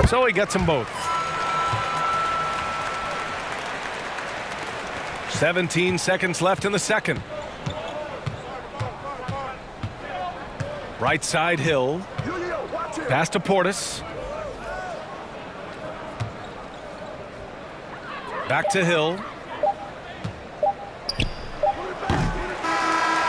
So he gets them both. 17 seconds left in the second. Right side, Hill. Pass to Portis. Back to Hill.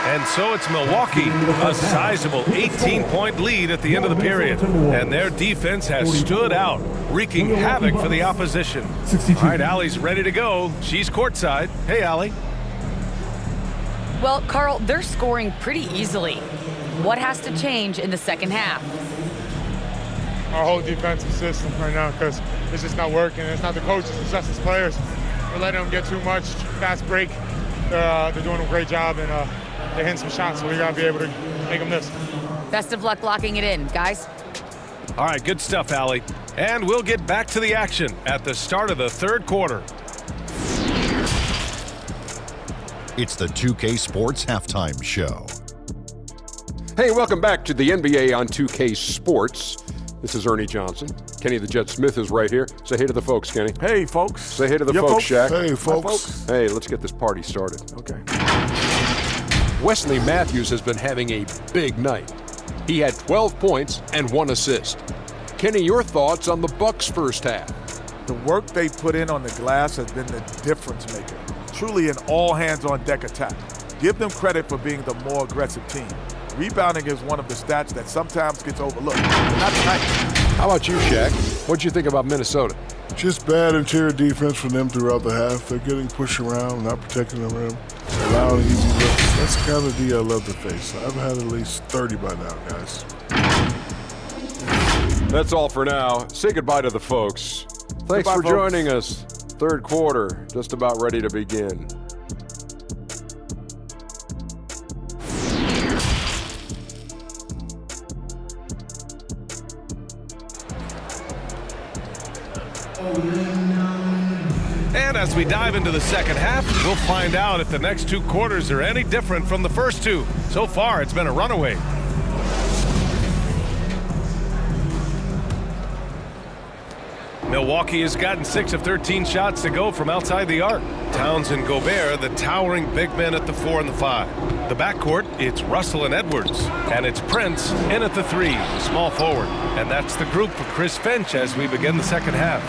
And so it's Milwaukee, a sizable 18-point lead at the end of the period. And their defense has stood out, wreaking havoc for the opposition. All right, Allie's ready to go. She's courtside. Hey, Allie. Well, Carl, they're scoring pretty easily. What has to change in the second half? Our whole defensive system right now, because it's just not working. It's not the coaches, it's just the players. We're letting them get too much, fast break. They're doing a great job, and they're hitting some shots, so we got to be able to make them miss. Best of luck locking it in, guys. All right, good stuff, Allie. And we'll get back to the action at the start of the third quarter. It's the 2K Sports Halftime Show. Hey, welcome back to the NBA on 2K Sports. This is Ernie Johnson. Kenny the Jet Smith is right here. Say hey to the folks, Kenny. Hey, folks. Say hey to the folks, Shaq. Hey, folks. Hey, let's get this party started. Okay. Wesley Matthews has been having a big night. He had 12 points and 1 assist. Kenny, your thoughts on the Bucks' first half? The work they put in on the glass has been the difference maker. Truly an all-hands-on-deck attack. Give them credit for being the more aggressive team. Rebounding is one of the stats that sometimes gets overlooked. Not tonight. How about you, Shaq? What'd you think about Minnesota? Just bad interior defense from them throughout the half. They're getting pushed around, not protecting the rim, allowing easy looks. That's the kind of D I love to face. I've had at least 30 by now, guys. That's all for now. Say goodbye to the folks. Thanks Goodbye, for folks. joining us. Third quarter, just about ready to begin. And as we dive into the second half, we'll find out if the next 2 quarters are any different from the first 2. So far, it's been a runaway. Milwaukee has gotten 6 of 13 shots to go from outside the arc. Towns and Gobert, the towering big men at the 4 and the 5. The backcourt, it's Russell and Edwards. And it's Prince in at the 3, the small forward. And that's the group for Chris Finch as we begin the second half.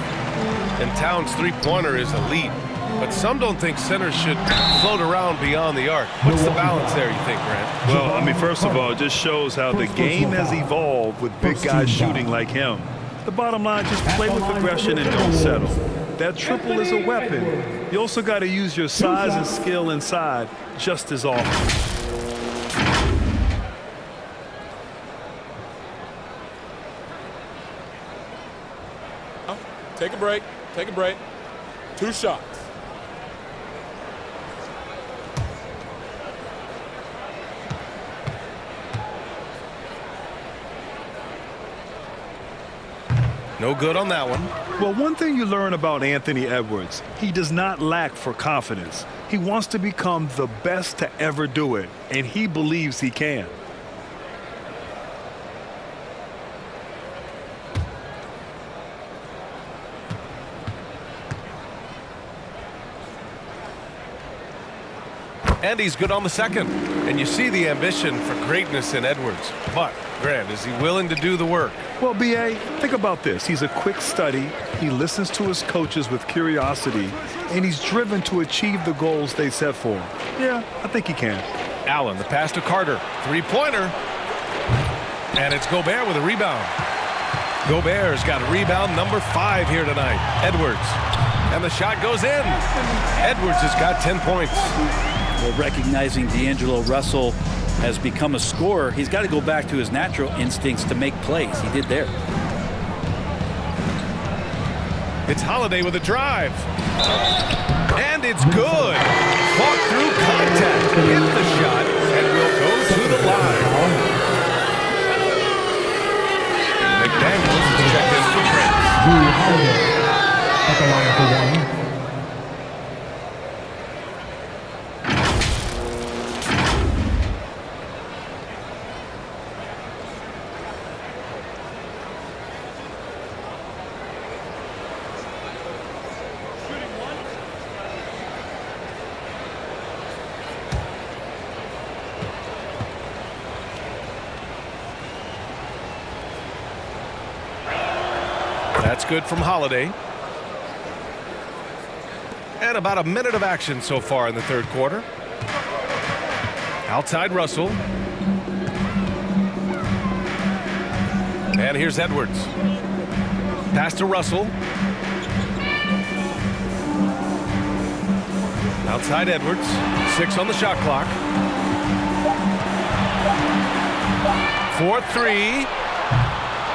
And Towns' three-pointer is elite. But some don't think centers should float around beyond the arc. What's the balance there, you think, Grant? Well, I mean, first of all, it just shows how the game has evolved with big guys shooting like him. The bottom line, just play with aggression and don't settle. That triple is a weapon. You also got to use your size and skill inside just as often. Take a break. Take a break. 2 shots. No good on that one. Well, one thing you learn about Anthony Edwards, he does not lack for confidence. He wants to become the best to ever do it, and he believes he can. And he's good on the second. And you see the ambition for greatness in Edwards. But, Grant, is he willing to do the work? Well, B.A., think about this. He's a quick study. He listens to his coaches with curiosity, and he's driven to achieve the goals they set for him. Yeah, I think he can. Allen, the pass to Carter. Three-pointer. And it's Gobert with a rebound. Gobert's got rebound number 5 here tonight. Edwards. And the shot goes in. Edwards has got 10 points. Well, recognizing D'Angelo Russell has become a scorer, he's got to go back to his natural instincts to make plays. He did there. It's Holiday with a drive. And it's good. Fought through contact. Hit the shot. And will go to the line. McDaniels checked in for Prince. Drew Holiday at the line for one. That's good from Holiday. And about a minute of action so far in the third quarter. Outside Russell. And here's Edwards. Pass to Russell. Outside Edwards. 6 on the shot clock. 4-3.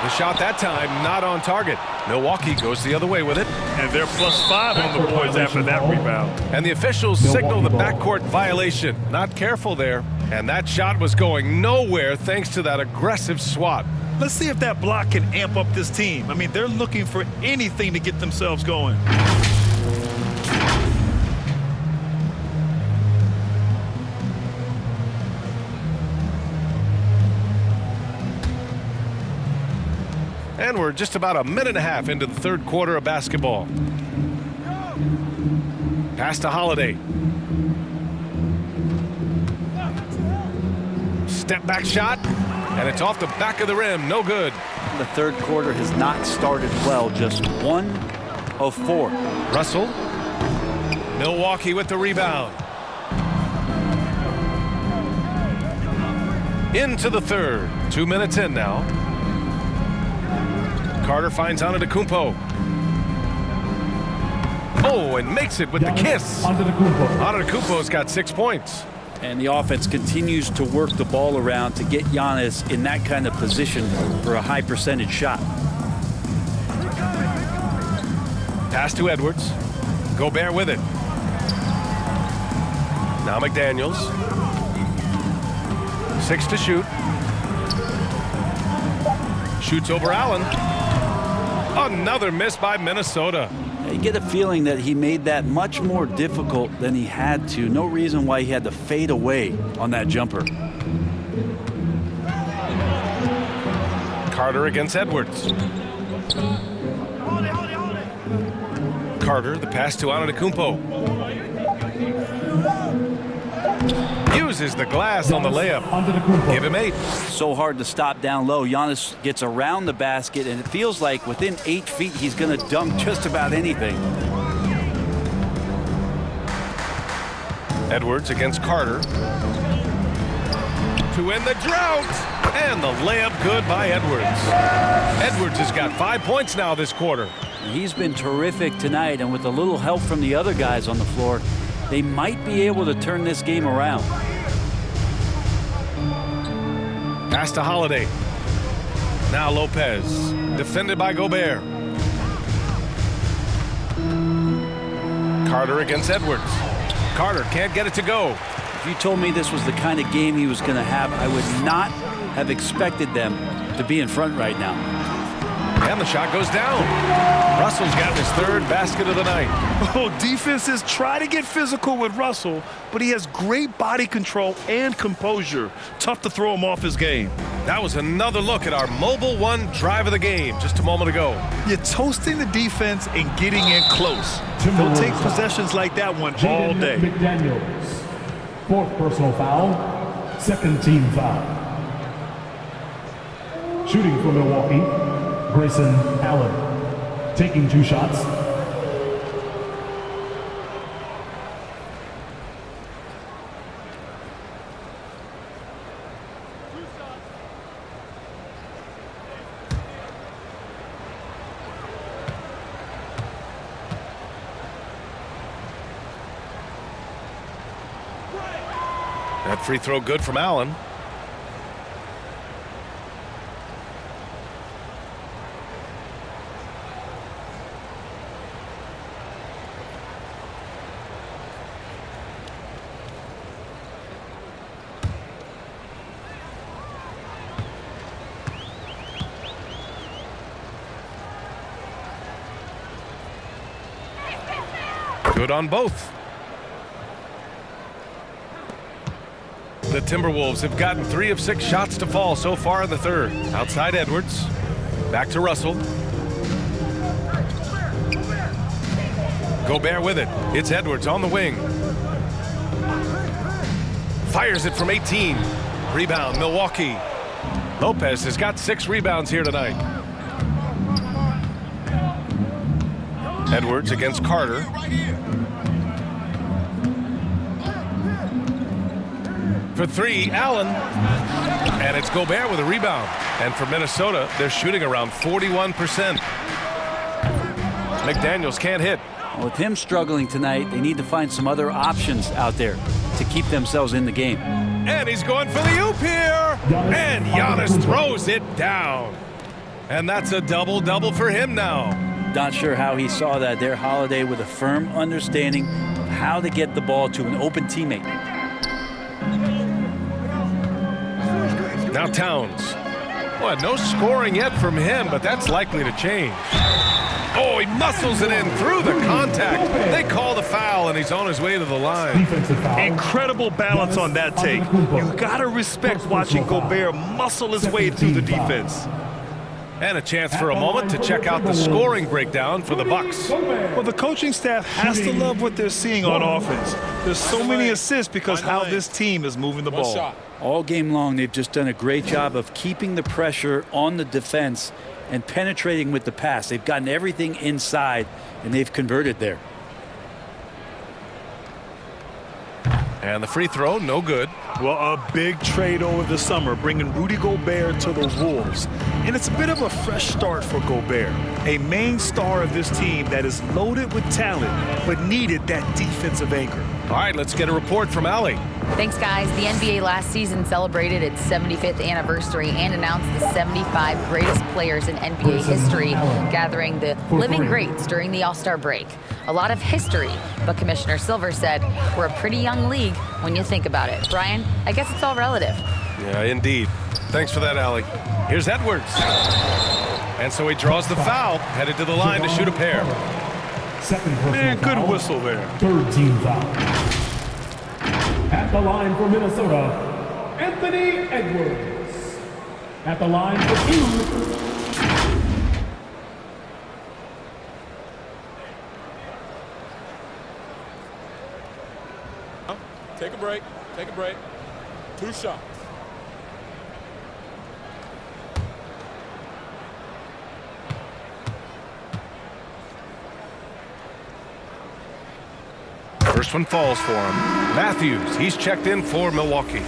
The shot that time not on target. Milwaukee goes the other way with it. And they're +5 on the boards after that rebound. And the officials signal the backcourt violation. Not careful there. And that shot was going nowhere thanks to that aggressive swat. Let's see if that block can amp up this team. I mean, they're looking for anything to get themselves going. And we're just about a minute and a half into the third quarter of basketball. Pass to Holiday. Step back shot. And it's off the back of the rim. No good. The third quarter has not started well. Just 1 of 4. Russell. Milwaukee with the rebound. Into the third. 2 minutes in now. Carter finds Antetokounmpo. Oh, and makes it with the kiss. Antetokounmpo's got 6 points. And the offense continues to work the ball around to get Giannis in that kind of position for a high percentage shot. Pass to Edwards. Gobert with it. Now McDaniels. 6 to shoot. Shoots over Allen. Another miss by Minnesota. You get a feeling that he made that much more difficult than he had to. No reason why he had to fade away on that jumper. Carter against Edwards. Carter, the pass to Antetokounmpo. Uses the glass on the layup. Give him 8. So hard to stop down low. Giannis gets around the basket, and it feels like within 8 feet he's going to dunk just about anything. Edwards against Carter. To end the drought. And the layup good by Edwards. Edwards has got 5 points now this quarter. He's been terrific tonight, and with a little help from the other guys on the floor, they might be able to turn this game around. Pass to Holiday. Now Lopez. Defended by Gobert. Carter against Edwards. Carter can't get it to go. If you told me this was the kind of game he was going to have, I would not have expected them to be in front right now. And the shot goes down. Russell's gotten his 3rd basket of the night. Oh, defenses try to get physical with Russell, but he has great body control and composure. Tough to throw him off his game. That was another look at our Mobile One drive of the game just a moment ago. You're toasting the defense and getting in close. They'll take possessions like that one all day. McDaniels. 4th personal foul. 2nd team foul. Shooting for Milwaukee. Grayson Allen, taking 2 shots. That free throw good from Allen. Good on both. The Timberwolves have gotten 3 of 6 shots to fall so far in the third. Outside Edwards. Back to Russell. Gobert with it. It's Edwards on the wing. Fires it from 18. Rebound, Milwaukee. Lopez has got 6 rebounds here tonight. Edwards against Carter. For 3, Allen. And it's Gobert with a rebound. And for Minnesota, they're shooting around 41%. McDaniels can't hit. With him struggling tonight, they need to find some other options out there to keep themselves in the game. And he's going for the oop here. And Giannis throws it down. And that's a double-double for him now. Not sure how he saw that there, Holiday, with a firm understanding of how to get the ball to an open teammate. Now Towns. Well, no scoring yet from him, but that's likely to change. Oh, he muscles it in through the contact. They call the foul, and he's on his way to the line. Incredible balance on that take. You got to respect watching Gobert muscle his way through the defense. And a chance for a moment to check out the scoring breakdown for the Bucks. Well, the coaching staff has to love what they're seeing on offense. There's so many assists because how this team is moving the ball. All game long, they've just done a great job of keeping the pressure on the defense and penetrating with the pass. They've gotten everything inside, and they've converted there. And the free throw, no good. Well, a big trade over the summer, bringing Rudy Gobert to the Wolves. And it's a bit of a fresh start for Gobert, a main star of this team that is loaded with talent, but needed that defensive anchor. All right, let's get a report from Allie. Thanks, guys. The NBA last season celebrated its 75th anniversary and announced the 75 greatest players in NBA history, gathering the living greats during the All-Star break. A lot of history, but Commissioner Silver said we're a pretty young league when you think about it. Brian, I guess it's all relative. Yeah, indeed. Thanks for that, Allie. Here's Edwards. And so he draws the foul, headed to the line to shoot a pair. Man, good whistle there. Third team foul. At the line for Minnesota, Anthony Edwards. At the line for 2. Take a break. Take a break. 2 shots. First one falls for him. Matthews, he's checked in for Milwaukee.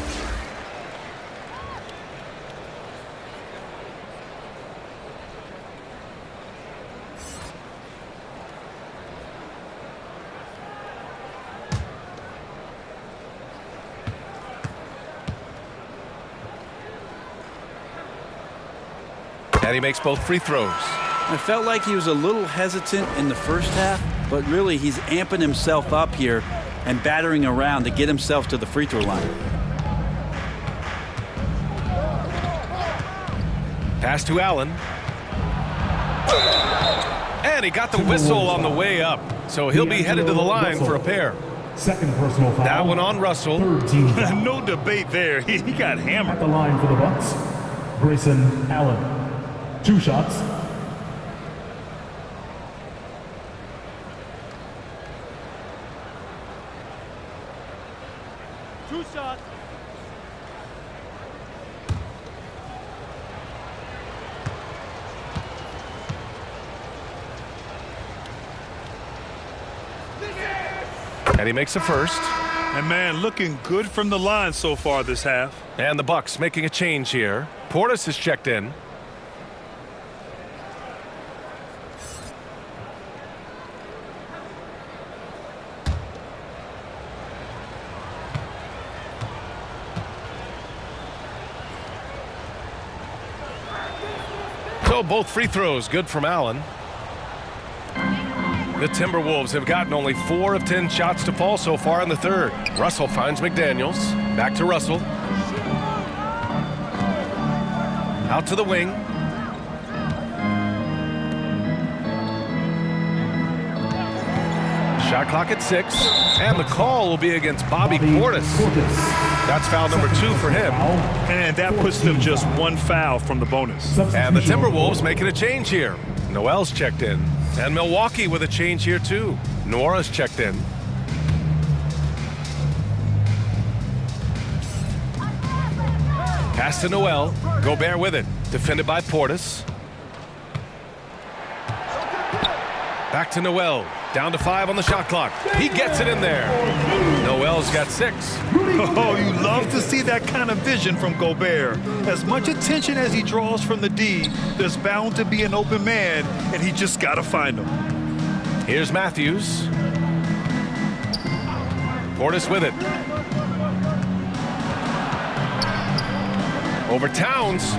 And he makes both free throws. I felt like he was a little hesitant in the first half, but really he's amping himself up here and battering around to get himself to the free throw line. Pass to Allen. And he got the whistle on the way up. So he'll be headed to the line for a pair. Second personal foul. That one on Russell. Third team foul. No debate there. He got hammered. At the line for the Bucks, Grayson Allen. 2 shots. And he makes a first. And man, looking good from the line so far this half. And the Bucks making a change here. Portis is checked in. So both free throws good from Allen. The Timberwolves have gotten only 4 of 10 shots to fall so far in the third. Russell finds McDaniels. Back to Russell. Out to the wing. Shot clock at 6, and the call will be against Bobby Portis. That's foul number 2 for him. And that puts them just one foul from the bonus. And the Timberwolves making a change here. Noel's checked in, and Milwaukee with a change here too. Nora's checked in. Pass to Noel. Gobert with it. Defended by Portis. Back to Noel. Down to 5 on the shot clock. He gets it in there. Noel's got 6. Oh, you love to see that kind of vision from Gobert. As much attention as he draws from the D, there's bound to be an open man, and he just got to find him. Here's Matthews. Portis with it. Over Towns.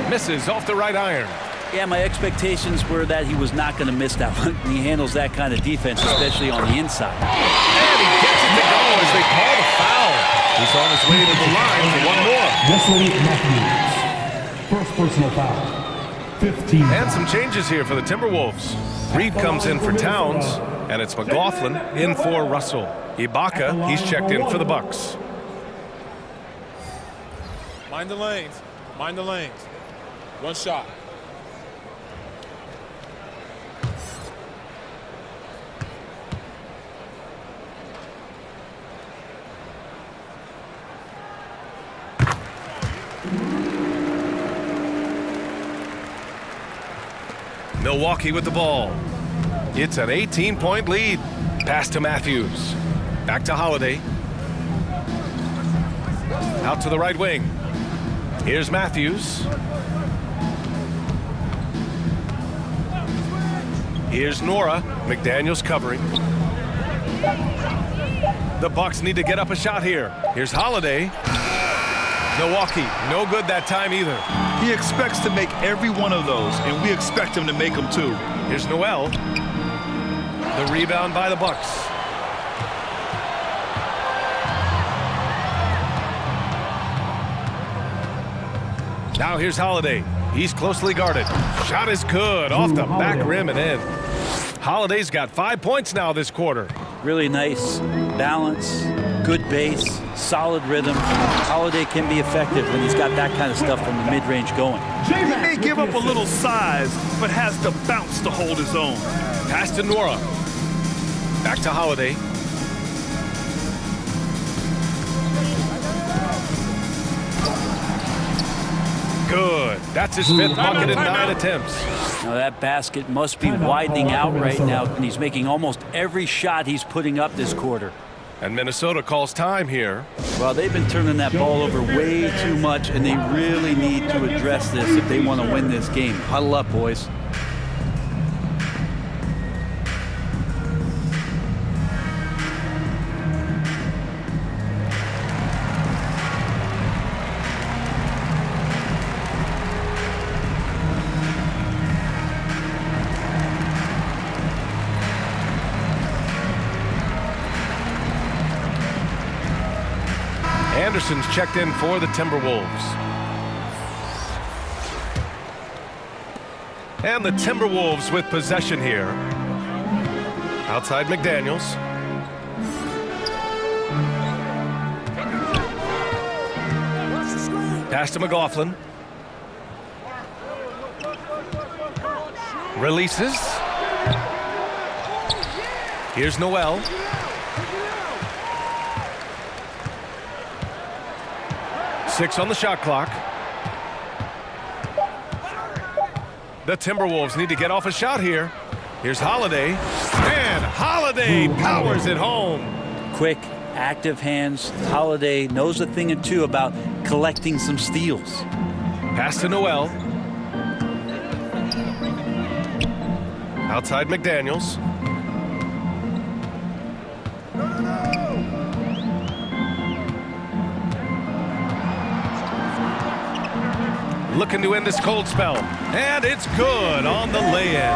Misses off the right iron. Yeah, my expectations were that he was not going to miss that one. He handles that kind of defense, especially on the inside. And he gets it to go as they call the foul. He's on his way to the line for one more. Wesley Matthews. First personal foul. 15. And some changes here for the Timberwolves. Reed comes in for Towns, and it's McLaughlin in for Russell. Ibaka, he's checked in for the Bucks. Mind the lanes. Mind the lanes. One shot. Milwaukee with the ball. It's an 18-point lead. Pass to Matthews. Back to Holiday. Out to the right wing. Here's Matthews. Here's Nora. McDaniels covering. The Bucks need to get up a shot here. Here's Holiday. Milwaukee, no good that time either. He expects to make every one of those, and we expect him to make them too. Here's Noel. The rebound by the Bucks. Now here's Holiday. He's closely guarded. Shot is good off the back rim and in. Holiday's got 5 points now this quarter. Really nice balance, good base, solid rhythm. Holiday can be effective when he's got that kind of stuff from the mid-range going. He may give up a little size, but has the bounce to hold his own. Pass to Nora. Back to Holiday. Good. That's his 5th bucket in 9 attempts. Now that basket must be widening out right now, and he's making almost every shot he's putting up this quarter. And Minnesota calls time here. Well, they've been turning that ball over way too much, and they really need to address this if they want to win this game. Huddle up, boys. Anderson's checked in for the Timberwolves. And the Timberwolves with possession here. Outside McDaniels. Pass to McLaughlin. Releases. Here's Noel. Six on the shot clock. The Timberwolves need to get off a shot here. Here's Holiday. And Holiday powers it home. Quick, active hands. Holiday knows a thing or two about collecting some steals. Pass to Noel. Outside McDaniels. Looking to end this cold spell. And it's good on the lay-in.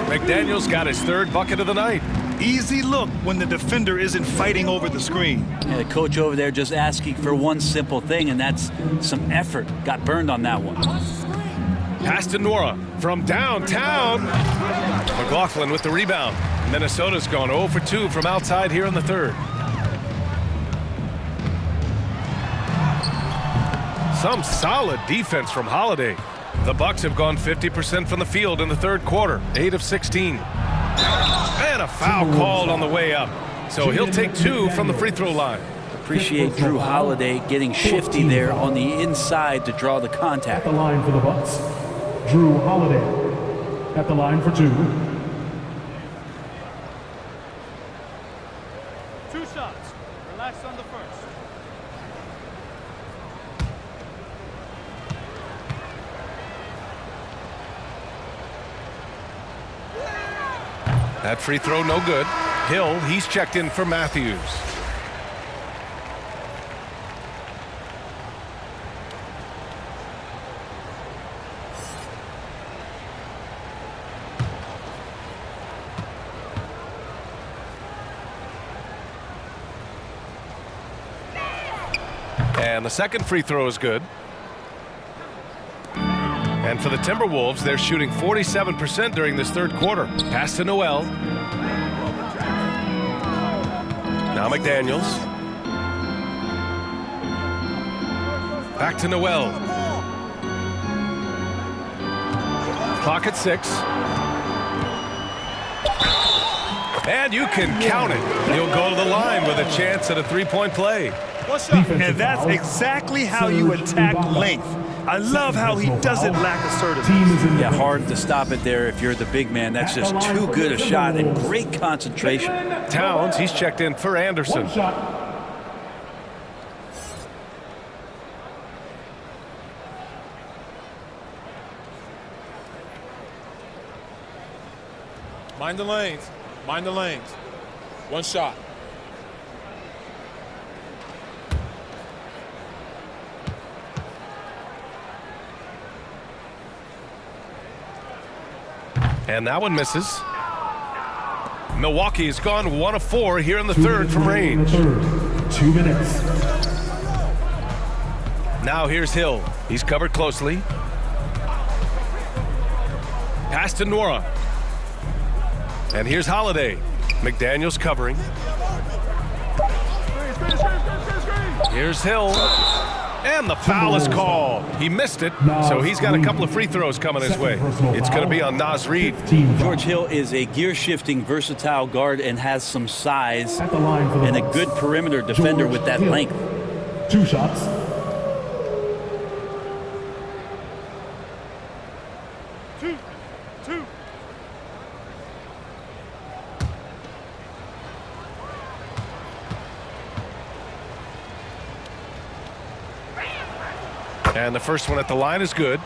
McDaniels got his 3rd bucket of the night. Easy look when the defender isn't fighting over the screen. Yeah, the coach over there just asking for one simple thing, and that's some effort. Got burned on that one. Pass to Nora from downtown. McLaughlin with the rebound. Minnesota's gone 0 for 2 from outside here in the third. Some solid defense from Holiday. The Bucks have gone 50% from the field in the third quarter, 8 of 16. And a foul called on the way up. So he'll take 2 from the free throw line. Appreciate Drew Holiday getting shifty there on the inside to draw the contact. At the line for the Bucks, Drew Holiday. At the line for 2. 2 shots. Relax on the first. That free throw no good. Hill, he's checked in for Matthews. And the second free throw is good. And for the Timberwolves, they're shooting 47% during this third quarter. Pass to Noel. Now McDaniels. Back to Noel. Clock at 6. And you can count it. He'll go to the line with a chance at a three-point play. And that's exactly how you attack length. I love how he doesn't lack assertiveness. Yeah, hard to stop it there if you're the big man. That's just too good a shot and great concentration. Towns, he's checked in for Anderson. Mind the lanes. Mind the lanes. 1 shot. And that one misses. Milwaukee's gone 1 of 4 here in the third from range. 2 minutes. Now here's Hill. He's covered closely. Pass to Nora. And here's Holiday. McDaniels covering. Here's Hill. And the foul is called. He missed it, so he's got a couple of free throws coming his way. It's going to be on Naz Reid. George Hill is a gear-shifting, versatile guard and has some size and a good perimeter defender with that length. 2 shots. Two. And the first one at the line is good.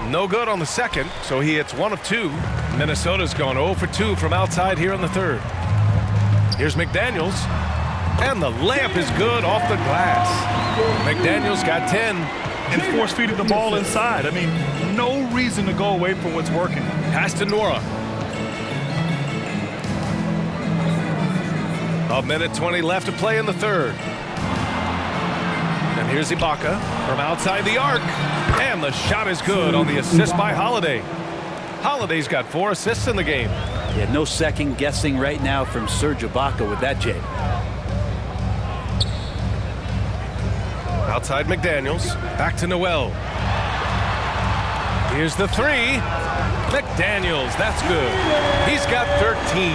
No good on the second, so he hits 1 of 2. Minnesota's gone 0 for 2 from outside here in the third. Here's McDaniels. And the layup is good off the glass. McDaniels got 10. And force-feeding the ball inside. I mean, no reason to go away from what's working. Pass to Nora. A minute 20 left to play in the third. And here's Ibaka from outside the arc. And the shot is good on the assist by Holiday. Holiday's got 4 assists in the game. Yeah, no second guessing right now from Serge Ibaka with that, Jay. Outside McDaniels. Back to Noel. Here's the 3. McDaniels, that's good. He's got 13.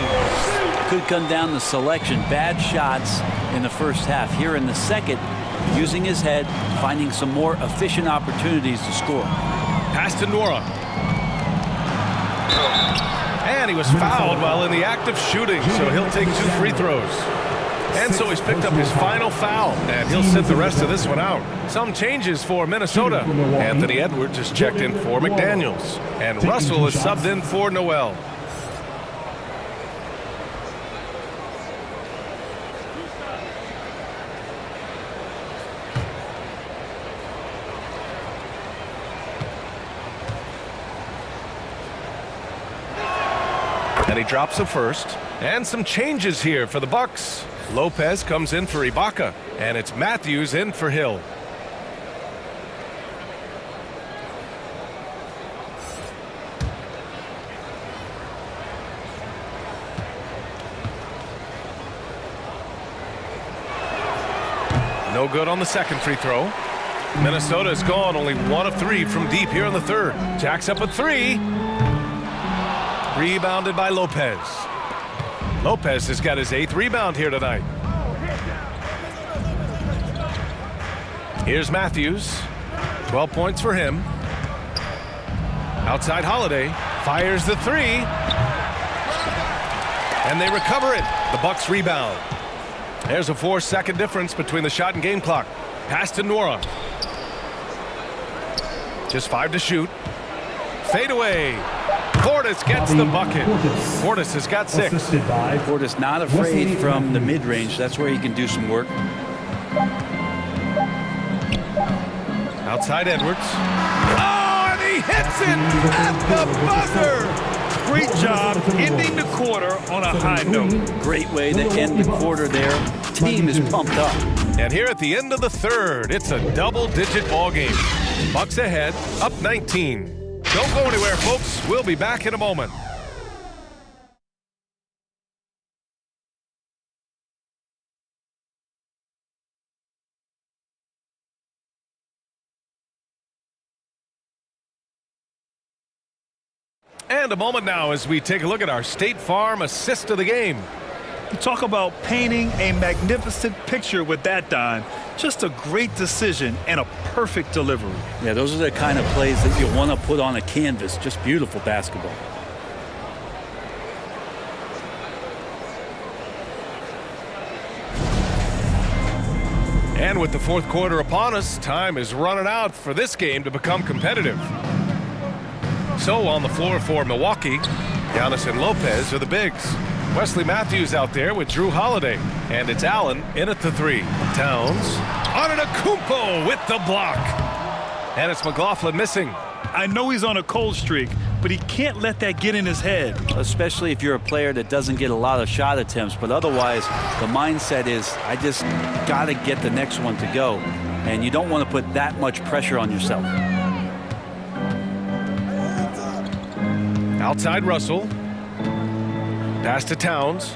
Could come down to selection. Bad shots in the first half. Here in the second, using his head, finding some more efficient opportunities to score. Pass to Nora. And he was fouled while in the act of shooting, so he'll take 2 free throws. And so he's picked up his final foul, and he'll sit the rest of this one out. Some changes for Minnesota. Anthony Edwards is checked in for McDaniels, and Russell is subbed in for Noel. And he drops a first. And some changes here for the Bucks. Lopez comes in for Ibaka, and it's Matthews in for Hill. No good on the second free throw. Minnesota is gone, only 1 of 3 from deep here in the third. Jacks up a 3. Rebounded by Lopez. Lopez has got his 8th rebound here tonight. Here's Matthews. 12 points for him. Outside Holiday. Fires the 3. And they recover it. The Bucks rebound. There's a 4-second difference between the shot and game clock. Pass to Nora. Just 5 to shoot. Fade away. Portis gets the bucket. Portis has got 6. Portis not afraid from the mid-range. That's where he can do some work. Outside Edwards. Oh, and he hits it at the buzzer. Great job ending the quarter on a high note. Great way to end the quarter there. Team is pumped up. And here at the end of the third, it's a double-digit ball game. Bucks ahead, up 19. Don't go anywhere, folks. We'll be back in a moment. And a moment now as we take a look at our State Farm assist of the game. You talk about painting a magnificent picture with that dime. Just a great decision and a perfect delivery. Yeah, those are the kind of plays that you want to put on a canvas. Just beautiful basketball. And with the fourth quarter upon us, time is running out for this game to become competitive. So on the floor for Milwaukee, Giannis and Lopez are the bigs. Wesley Matthews out there with Drew Holiday. And it's Allen in at the 3. Towns. Antetokounmpo with the block. And it's McLaughlin missing. I know he's on a cold streak, but he can't let that get in his head. Especially if you're a player that doesn't get a lot of shot attempts. But otherwise, the mindset is, I just got to get the next one to go. And you don't want to put that much pressure on yourself. Outside Russell. Pass to Towns.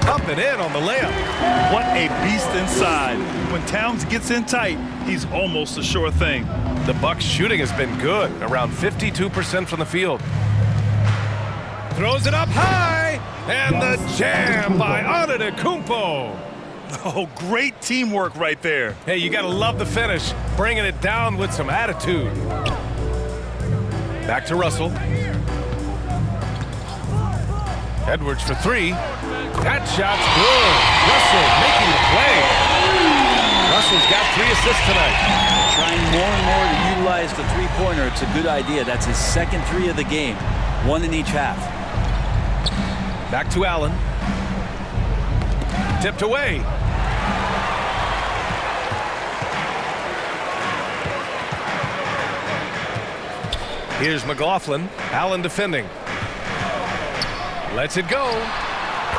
Up and in on the layup. What a beast inside. When Towns gets in tight, he's almost a sure thing. The Bucks shooting has been good, around 52% from the field. Throws it up high, and the jam by Antetokounmpo. Oh, great teamwork right there. Hey, you got to love the finish, bringing it down with some attitude. Back to Russell. Edwards for 3. That shot's good. Russell making the play. Russell's got 3 assists tonight. Trying more and more to utilize the three-pointer. It's a good idea. That's his second 3 of the game. 1 in each half. Back to Allen. Tipped away. Here's McLaughlin. Allen defending. Lets it go.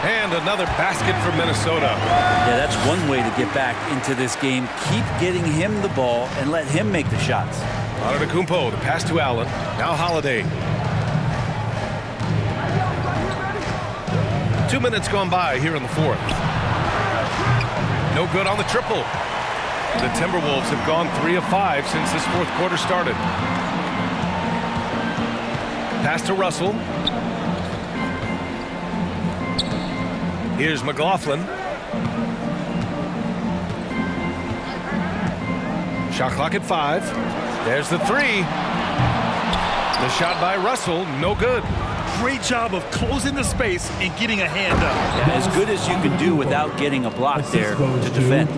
And another basket for Minnesota. Yeah, that's one way to get back into this game. Keep getting him the ball and let him make the shots. Antetokounmpo, the pass to Allen. Now Holiday. 2 minutes gone by here in the fourth. No good on the triple. The Timberwolves have gone 3 of 5 since this fourth quarter started. Pass to Russell. Here's McLaughlin. Shot clock at 5. There's the 3. The shot by Russell, no good. Great job of closing the space and getting a hand up. Yeah, as good as you can do without getting a block there to defend.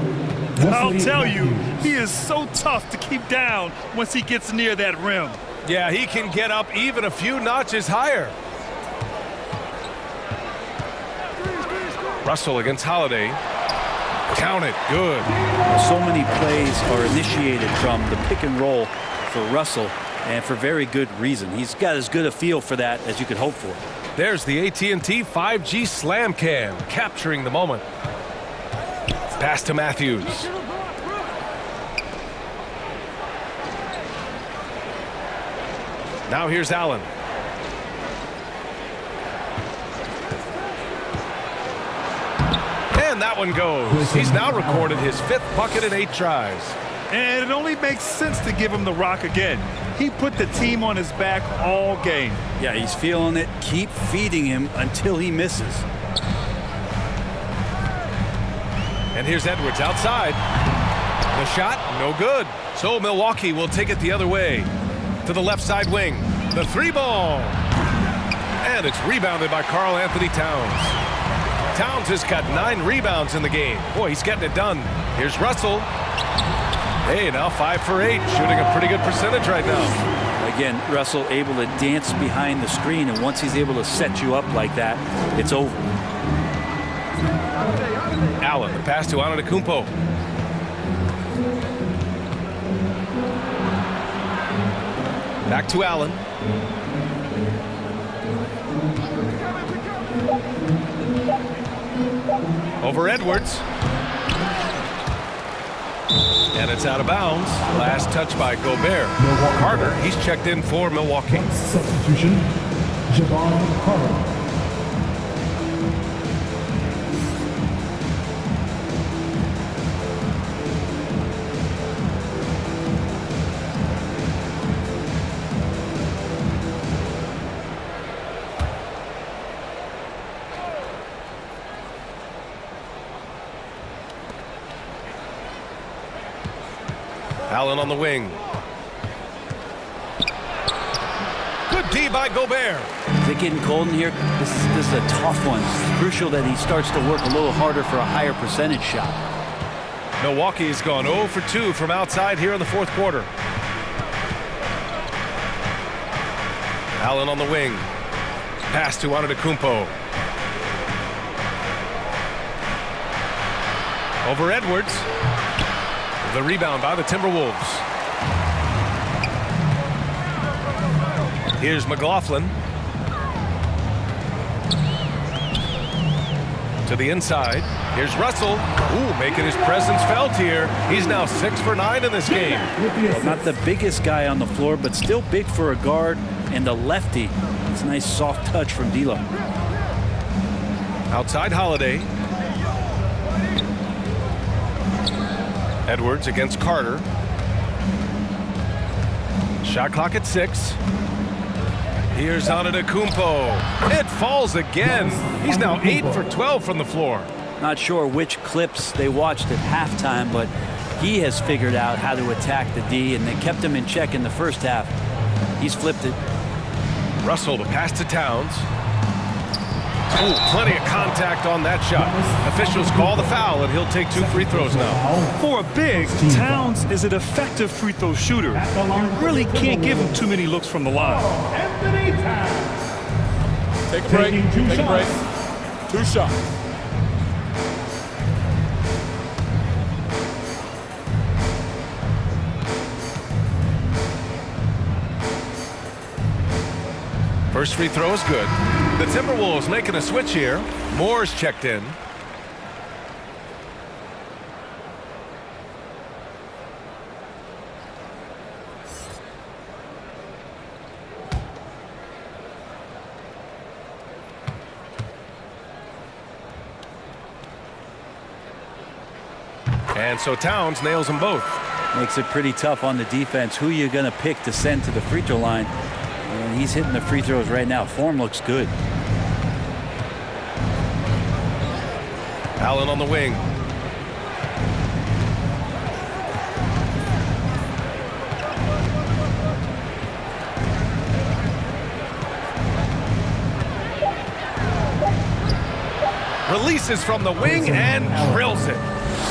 I'll tell you, he is so tough to keep down once he gets near that rim. Yeah, he can get up even a few notches higher. Russell against Holiday. Count it. Good. So many plays are initiated from the pick and roll for Russell, and for very good reason. He's got as good a feel for that as you could hope for. There's the AT&T 5G Slam Cam, capturing the moment. Pass to Matthews. Now here's Allen. And that one goes. He's now recorded his 5th bucket in 8 tries. And it only makes sense to give him the rock again. He put the team on his back all game. Yeah, he's feeling it. Keep feeding him until he misses. And here's Edwards outside. The shot, no good. So Milwaukee will take it the other way. To the left side wing. The 3-ball. And it's rebounded by Karl Anthony Towns. Towns has got 9 rebounds in the game. Boy, he's getting it done. Here's Russell. Hey, now 5 for 8, shooting a pretty good percentage right now. Again, Russell able to dance behind the screen, and once he's able to set you up like that, it's over. Allen, the pass to Antetokounmpo. Back to Allen. Over Edwards. And it's out of bounds. Last touch by Gobert. Carter, he's checked in for Milwaukee. Substitution, Javon Carter. Allen on the wing. Good D by Gobert. Is it getting cold in here? This is a tough one. It's crucial that he starts to work a little harder for a higher percentage shot. Milwaukee's gone 0 for 2 from outside here in the 4th quarter. Allen on the wing. Pass to Antetokounmpo. Over Edwards. The rebound by the Timberwolves. Here's McLaughlin. To the inside. Here's Russell. Ooh, making his presence felt here. He's now 6 for 9 in this game. Well, not the biggest guy on the floor, but still big for a guard and a lefty. It's a nice soft touch from D'Lo. Outside Holiday. Edwards against Carter. Shot clock at 6. Here's Antetokounmpo. It falls again. He's now 8 for 12 from the floor. Not sure which clips they watched at halftime, but he has figured out how to attack the D, and they kept him in check in the first half. He's flipped it. Russell, the pass to Towns. Ooh, plenty of contact on that shot. Officials call the foul, and he'll take 2 free throws now. For a big, Towns is an effective free throw shooter. You really can't give him too many looks from the line. Take a break. Take a break. 2 shots. First free throw is good. The Timberwolves making a switch here. Moore's checked in. And so Towns nails them both. Makes it pretty tough on the defense. Who you're going to pick to send to the free throw line. And he's hitting the free throws right now. Form looks good. Allen on the wing. Releases from the wing and drills it.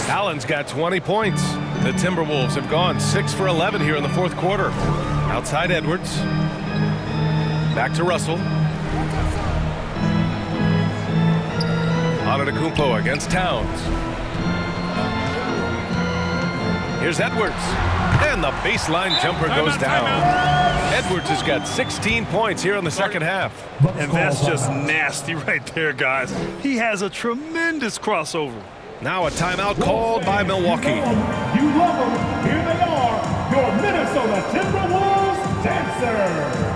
Allen's got 20 points. The Timberwolves have gone 6 for 11 here in the 4th quarter. Outside Edwards. Back to Russell. Antetokounmpo against Towns. Here's Edwards. And the baseline jumper goes down. Edwards has got 16 points here in the second half. And that's just nasty right there, guys. He has a tremendous crossover. Now a timeout called by Milwaukee. You love them. Here they are, your Minnesota Timberwolves dancers.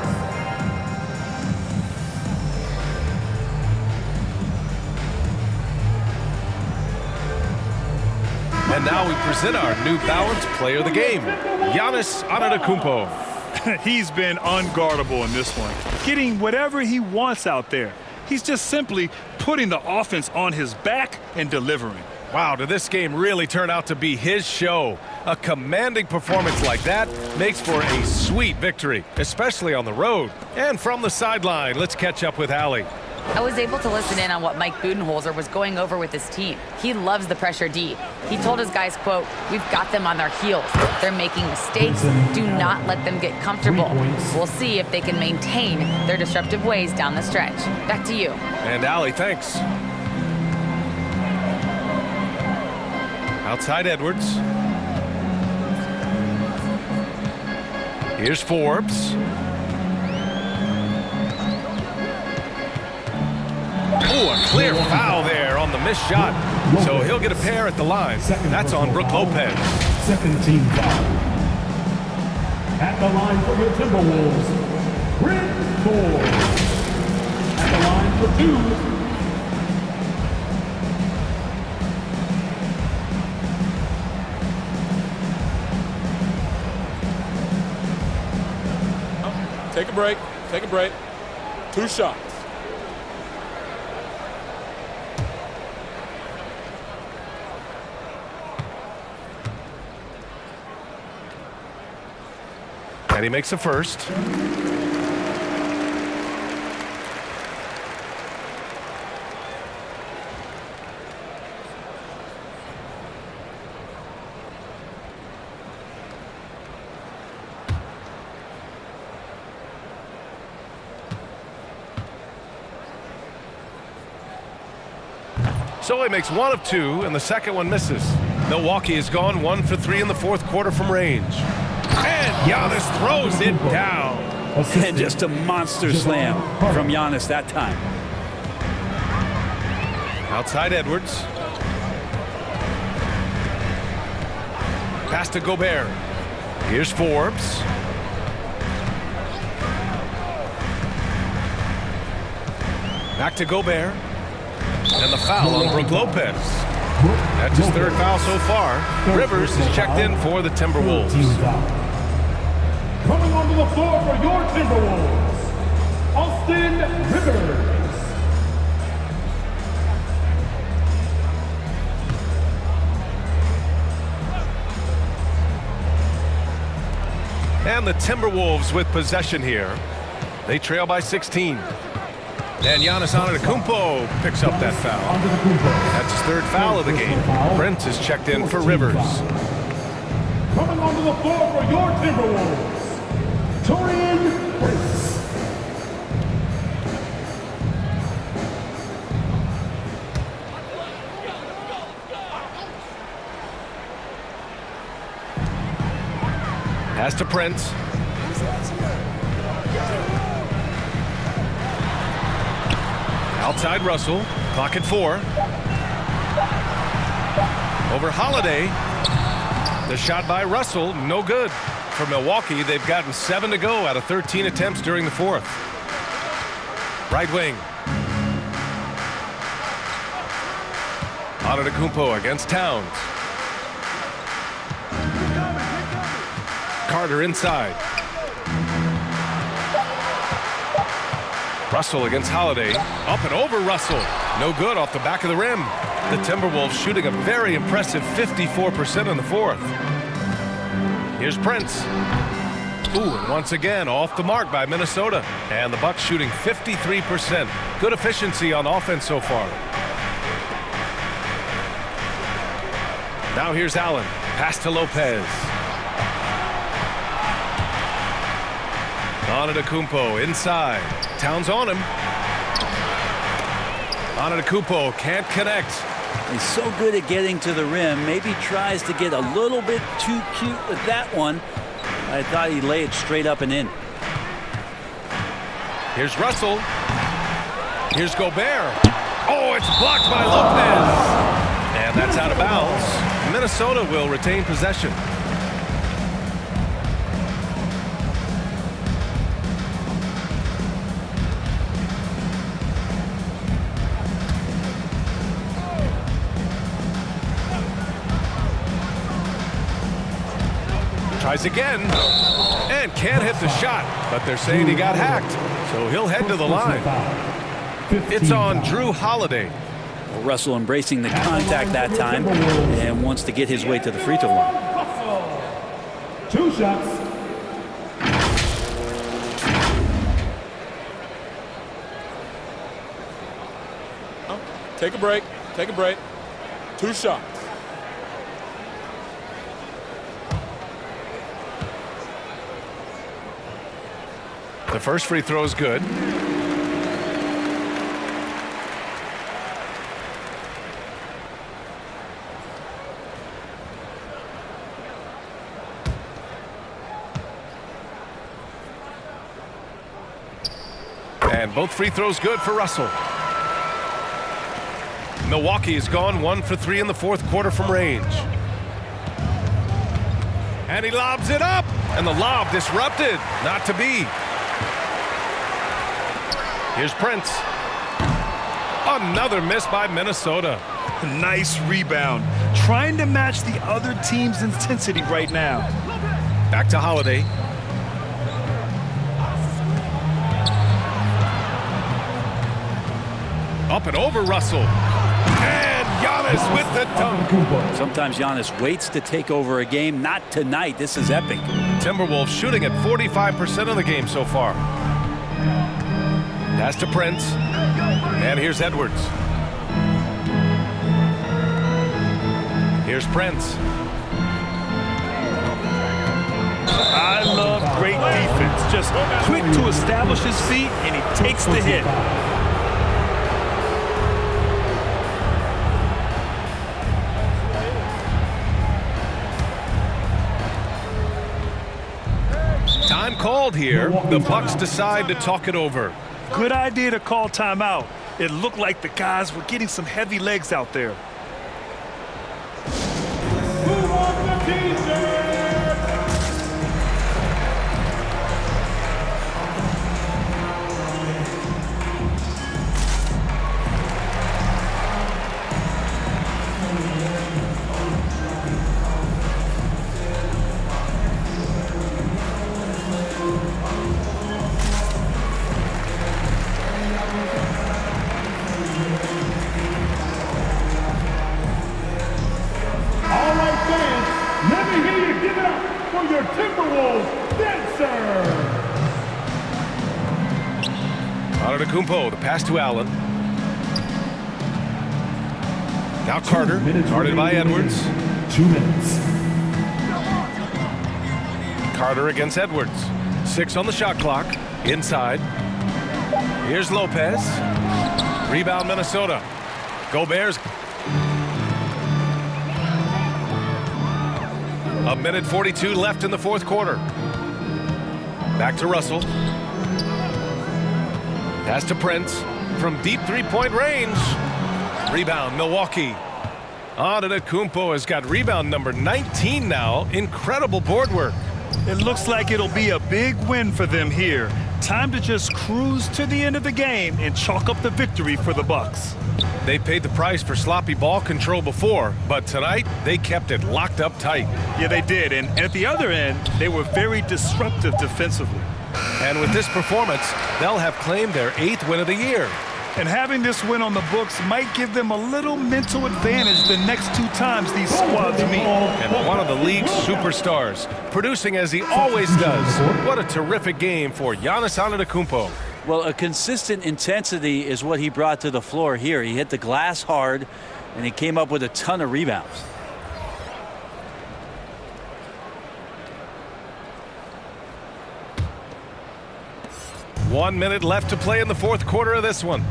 And now we present our New Balance player of the game, Giannis Antetokounmpo. He's been unguardable in this one, getting whatever he wants out there. He's just simply putting the offense on his back and delivering. Wow, did this game really turn out to be his show? A commanding performance like that makes for a sweet victory, especially on the road. And from the sideline, let's catch up with Allie. I was able to listen in on what Mike Budenholzer was going over with his team. He loves the pressure D. He told his guys, quote, "We've got them on their heels. They're making mistakes. Do not let them get comfortable. We'll see if they can maintain their disruptive ways down the stretch." Back to you. And Allie, thanks. Outside Edwards. Here's Forbes. Oh, a clear foul there on the missed shot. So he'll get a pair at the line. That's on Brook Lopez. Second team foul. At the line for your Timberwolves, Rick Forbes. At the line for two. Take a break. Take a break. 2 shots. And he makes the first. So he makes 1 of 2, and the second one misses. Milwaukee has gone 1 for 3 in the fourth quarter from range. And Giannis throws it down. And just a monster slam from Giannis that time. Outside Edwards. Pass to Gobert. Here's Forbes. Back to Gobert. And the foul on Brook Lopez. That's his 3rd foul so far. Rivers is checked in for the Timberwolves. Coming onto the floor for your Timberwolves, Austin Rivers. And the Timberwolves with possession here. They trail by 16. And Giannis Antetokounmpo picks up that foul. That's his 3rd foul of the game. Prince is checked in for Rivers. Coming onto the floor for your Timberwolves, Taurean Prince. Pass to Prince. Outside Russell. Clock at 4. Over Holiday. The shot by Russell, no good. For Milwaukee, they've gotten 7 to go out of 13 attempts during the 4th. Right wing. Antetokounmpo against Towns. Carter inside. Russell against Holiday. Up and over Russell. No good off the back of the rim. The Timberwolves shooting a very impressive 54% in the 4th. Here's Prince. Ooh, and once again off the mark by Minnesota. And the Bucks shooting 53%. Good efficiency on offense so far. Now here's Allen. Pass to Lopez. Antetokounmpo inside. Towns on him. Antetokounmpo can't connect. He's so good at getting to the rim. Maybe tries to get a little bit too cute with that one. I thought he'd lay it straight up and in. Here's Russell. Here's Gobert. Oh, it's blocked by Lopez. And that's out of bounds. Minnesota will retain possession. Tries again and can't hit the shot, but they're saying he got hacked, so he'll head to the line. It's on Drew Holiday. Well, Russell embracing the contact that time and wants to get his way to the free throw line. 2 shots. Take a break. Take a break. 2 shots. The first free throw is good. And both free throws good for Russell. Milwaukee has gone 1 for 3 in the fourth quarter from range. And he lobs it up. And the lob disrupted. Not to be. Here's Prince. Another miss by Minnesota. Nice rebound. Trying to match the other team's intensity right now. Back to Holiday. Up and over Russell. And Giannis with the dunk. Sometimes Giannis waits to take over a game. Not tonight. This is epic. Timberwolves shooting at 45% of the game so far. Pass to Prince. And here's Edwards. Here's Prince. I love great defense. Just quick to establish his feet, and he takes the hit. Time called here. The Bucks decide to talk it over. Good idea to call timeout. It looked like the guys were getting some heavy legs out there. Who wants the t-shirt? Your Timberwolves dancer. Antetokounmpo, the pass to Allen. Now Carter, guarded by Edwards. 2 minutes. Carter against Edwards. 6 on the shot clock. Inside. Here's Lopez. Rebound Minnesota. Gobert's. A minute 42 left in the fourth quarter. Back to Russell. Pass to Prince from deep three-point range. Rebound Milwaukee. Antetokounmpo has got rebound number 19 now. Incredible board work. It looks like it'll be a big win for them here. Time to just cruise to the end of the game and chalk up the victory for the Bucks. They paid the price for sloppy ball control before, but tonight they kept it locked up tight. Yeah, they did, and at the other end, they were very disruptive defensively. And with this performance, they'll have claimed their 8th win of the year. And having this win on the books might give them a little mental advantage the next 2 times these squads meet. And one of the league's superstars, producing as he always does. What a terrific game for Giannis Antetokounmpo. Well, a consistent intensity is what he brought to the floor here. He hit the glass hard, and he came up with a ton of rebounds. One minute left to play in the fourth quarter of this one.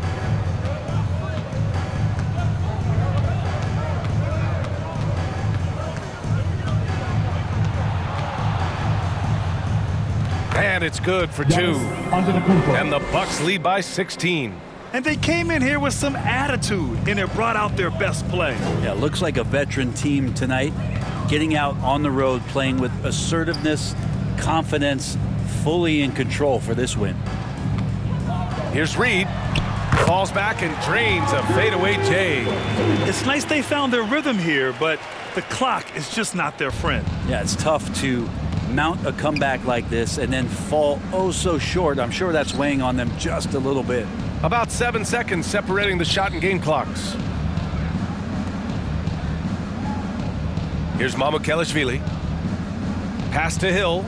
And it's good for 2. And the Bucks lead by 16. And they came in here with some attitude, and it brought out their best play. Yeah, looks like a veteran team tonight, getting out on the road, playing with assertiveness, confidence, fully in control for this win. Here's Reed. Falls back and drains a fadeaway J. It's nice they found their rhythm here, but the clock is just not their friend. Yeah, it's tough to mount a comeback like this and then fall oh so short. I'm sure that's weighing on them just a little bit. About 7 seconds separating the shot and game clocks. Here's Mamukelashvili. Pass to Hill.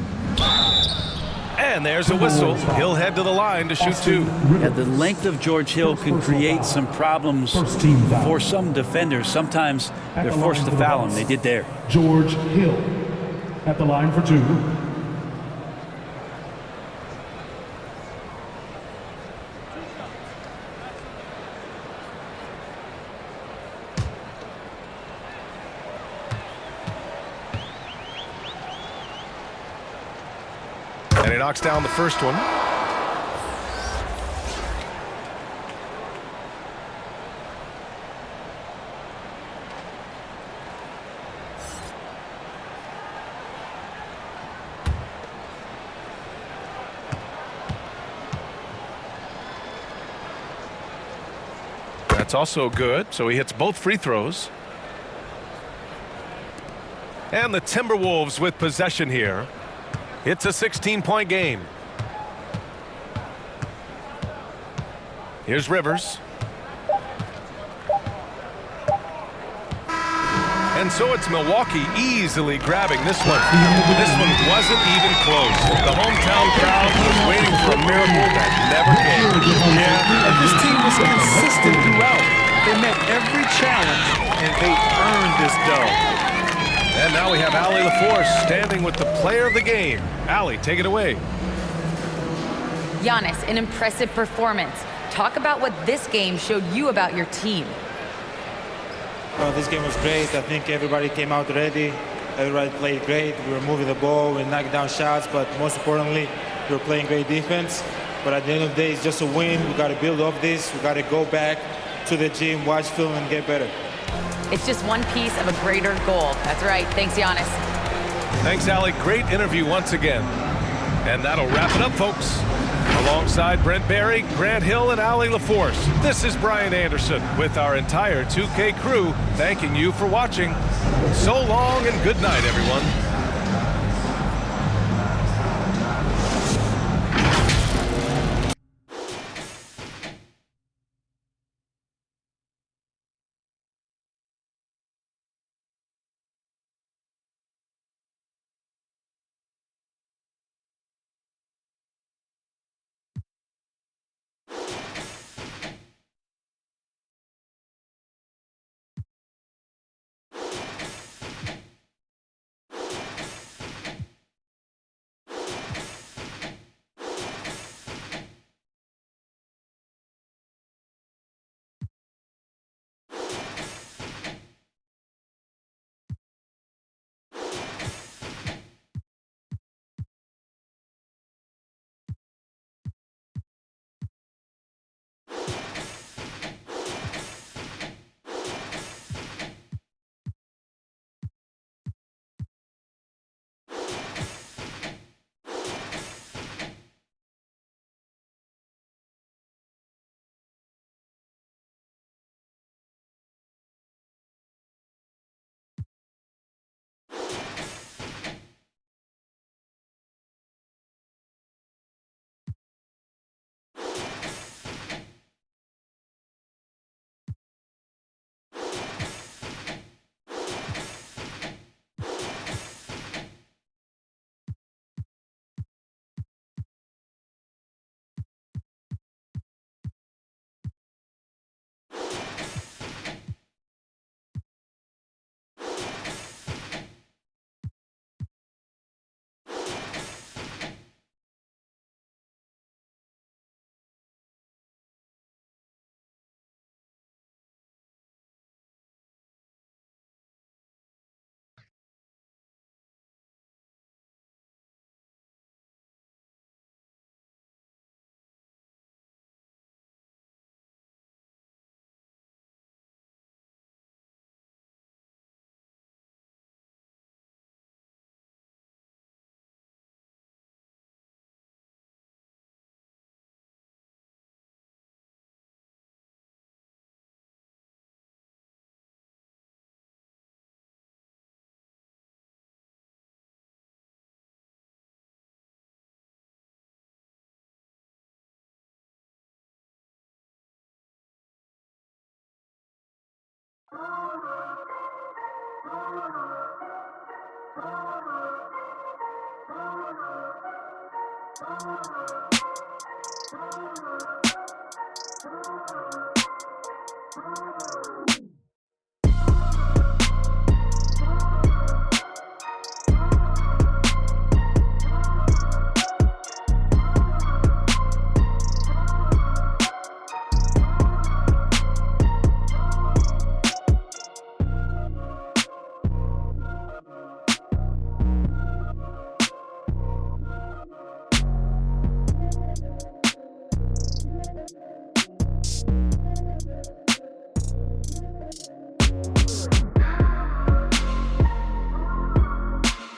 And there's a whistle. He'll head to the line to shoot 2. Yeah, the length of George Hill can create some problems for some defenders. Sometimes they're forced to foul him. They did there. George Hill at the line for 2. And he knocks down the first one. That's also good, so he hits both free throws. And the Timberwolves with possession here. It's a 16-point game. Here's Rivers. And so it's Milwaukee easily grabbing this one. This one wasn't even close. The hometown crowd was waiting for a miracle that never came. Yeah, and this team was consistent throughout. They met every challenge, and they earned this dub. And now we have Allie LaForce standing with the player of the game. Allie, take it away. Giannis, an impressive performance. Talk about what this game showed you about your team. Well, this game was great. I think everybody came out ready. Everybody played great. We were moving the ball. We knocked down shots. But most importantly, we were playing great defense. But at the end of the day, it's just a win. We got to build off this. We got to go back to the gym, watch film, and get better. It's just one piece of a greater goal. That's right. Thanks, Giannis. Thanks, Allie. Great interview once again. And that'll wrap it up, folks. Alongside Brent Barry, Grant Hill, and Allie LaForce, this is Brian Anderson with our entire 2K crew thanking you for watching. So long and good night, everyone.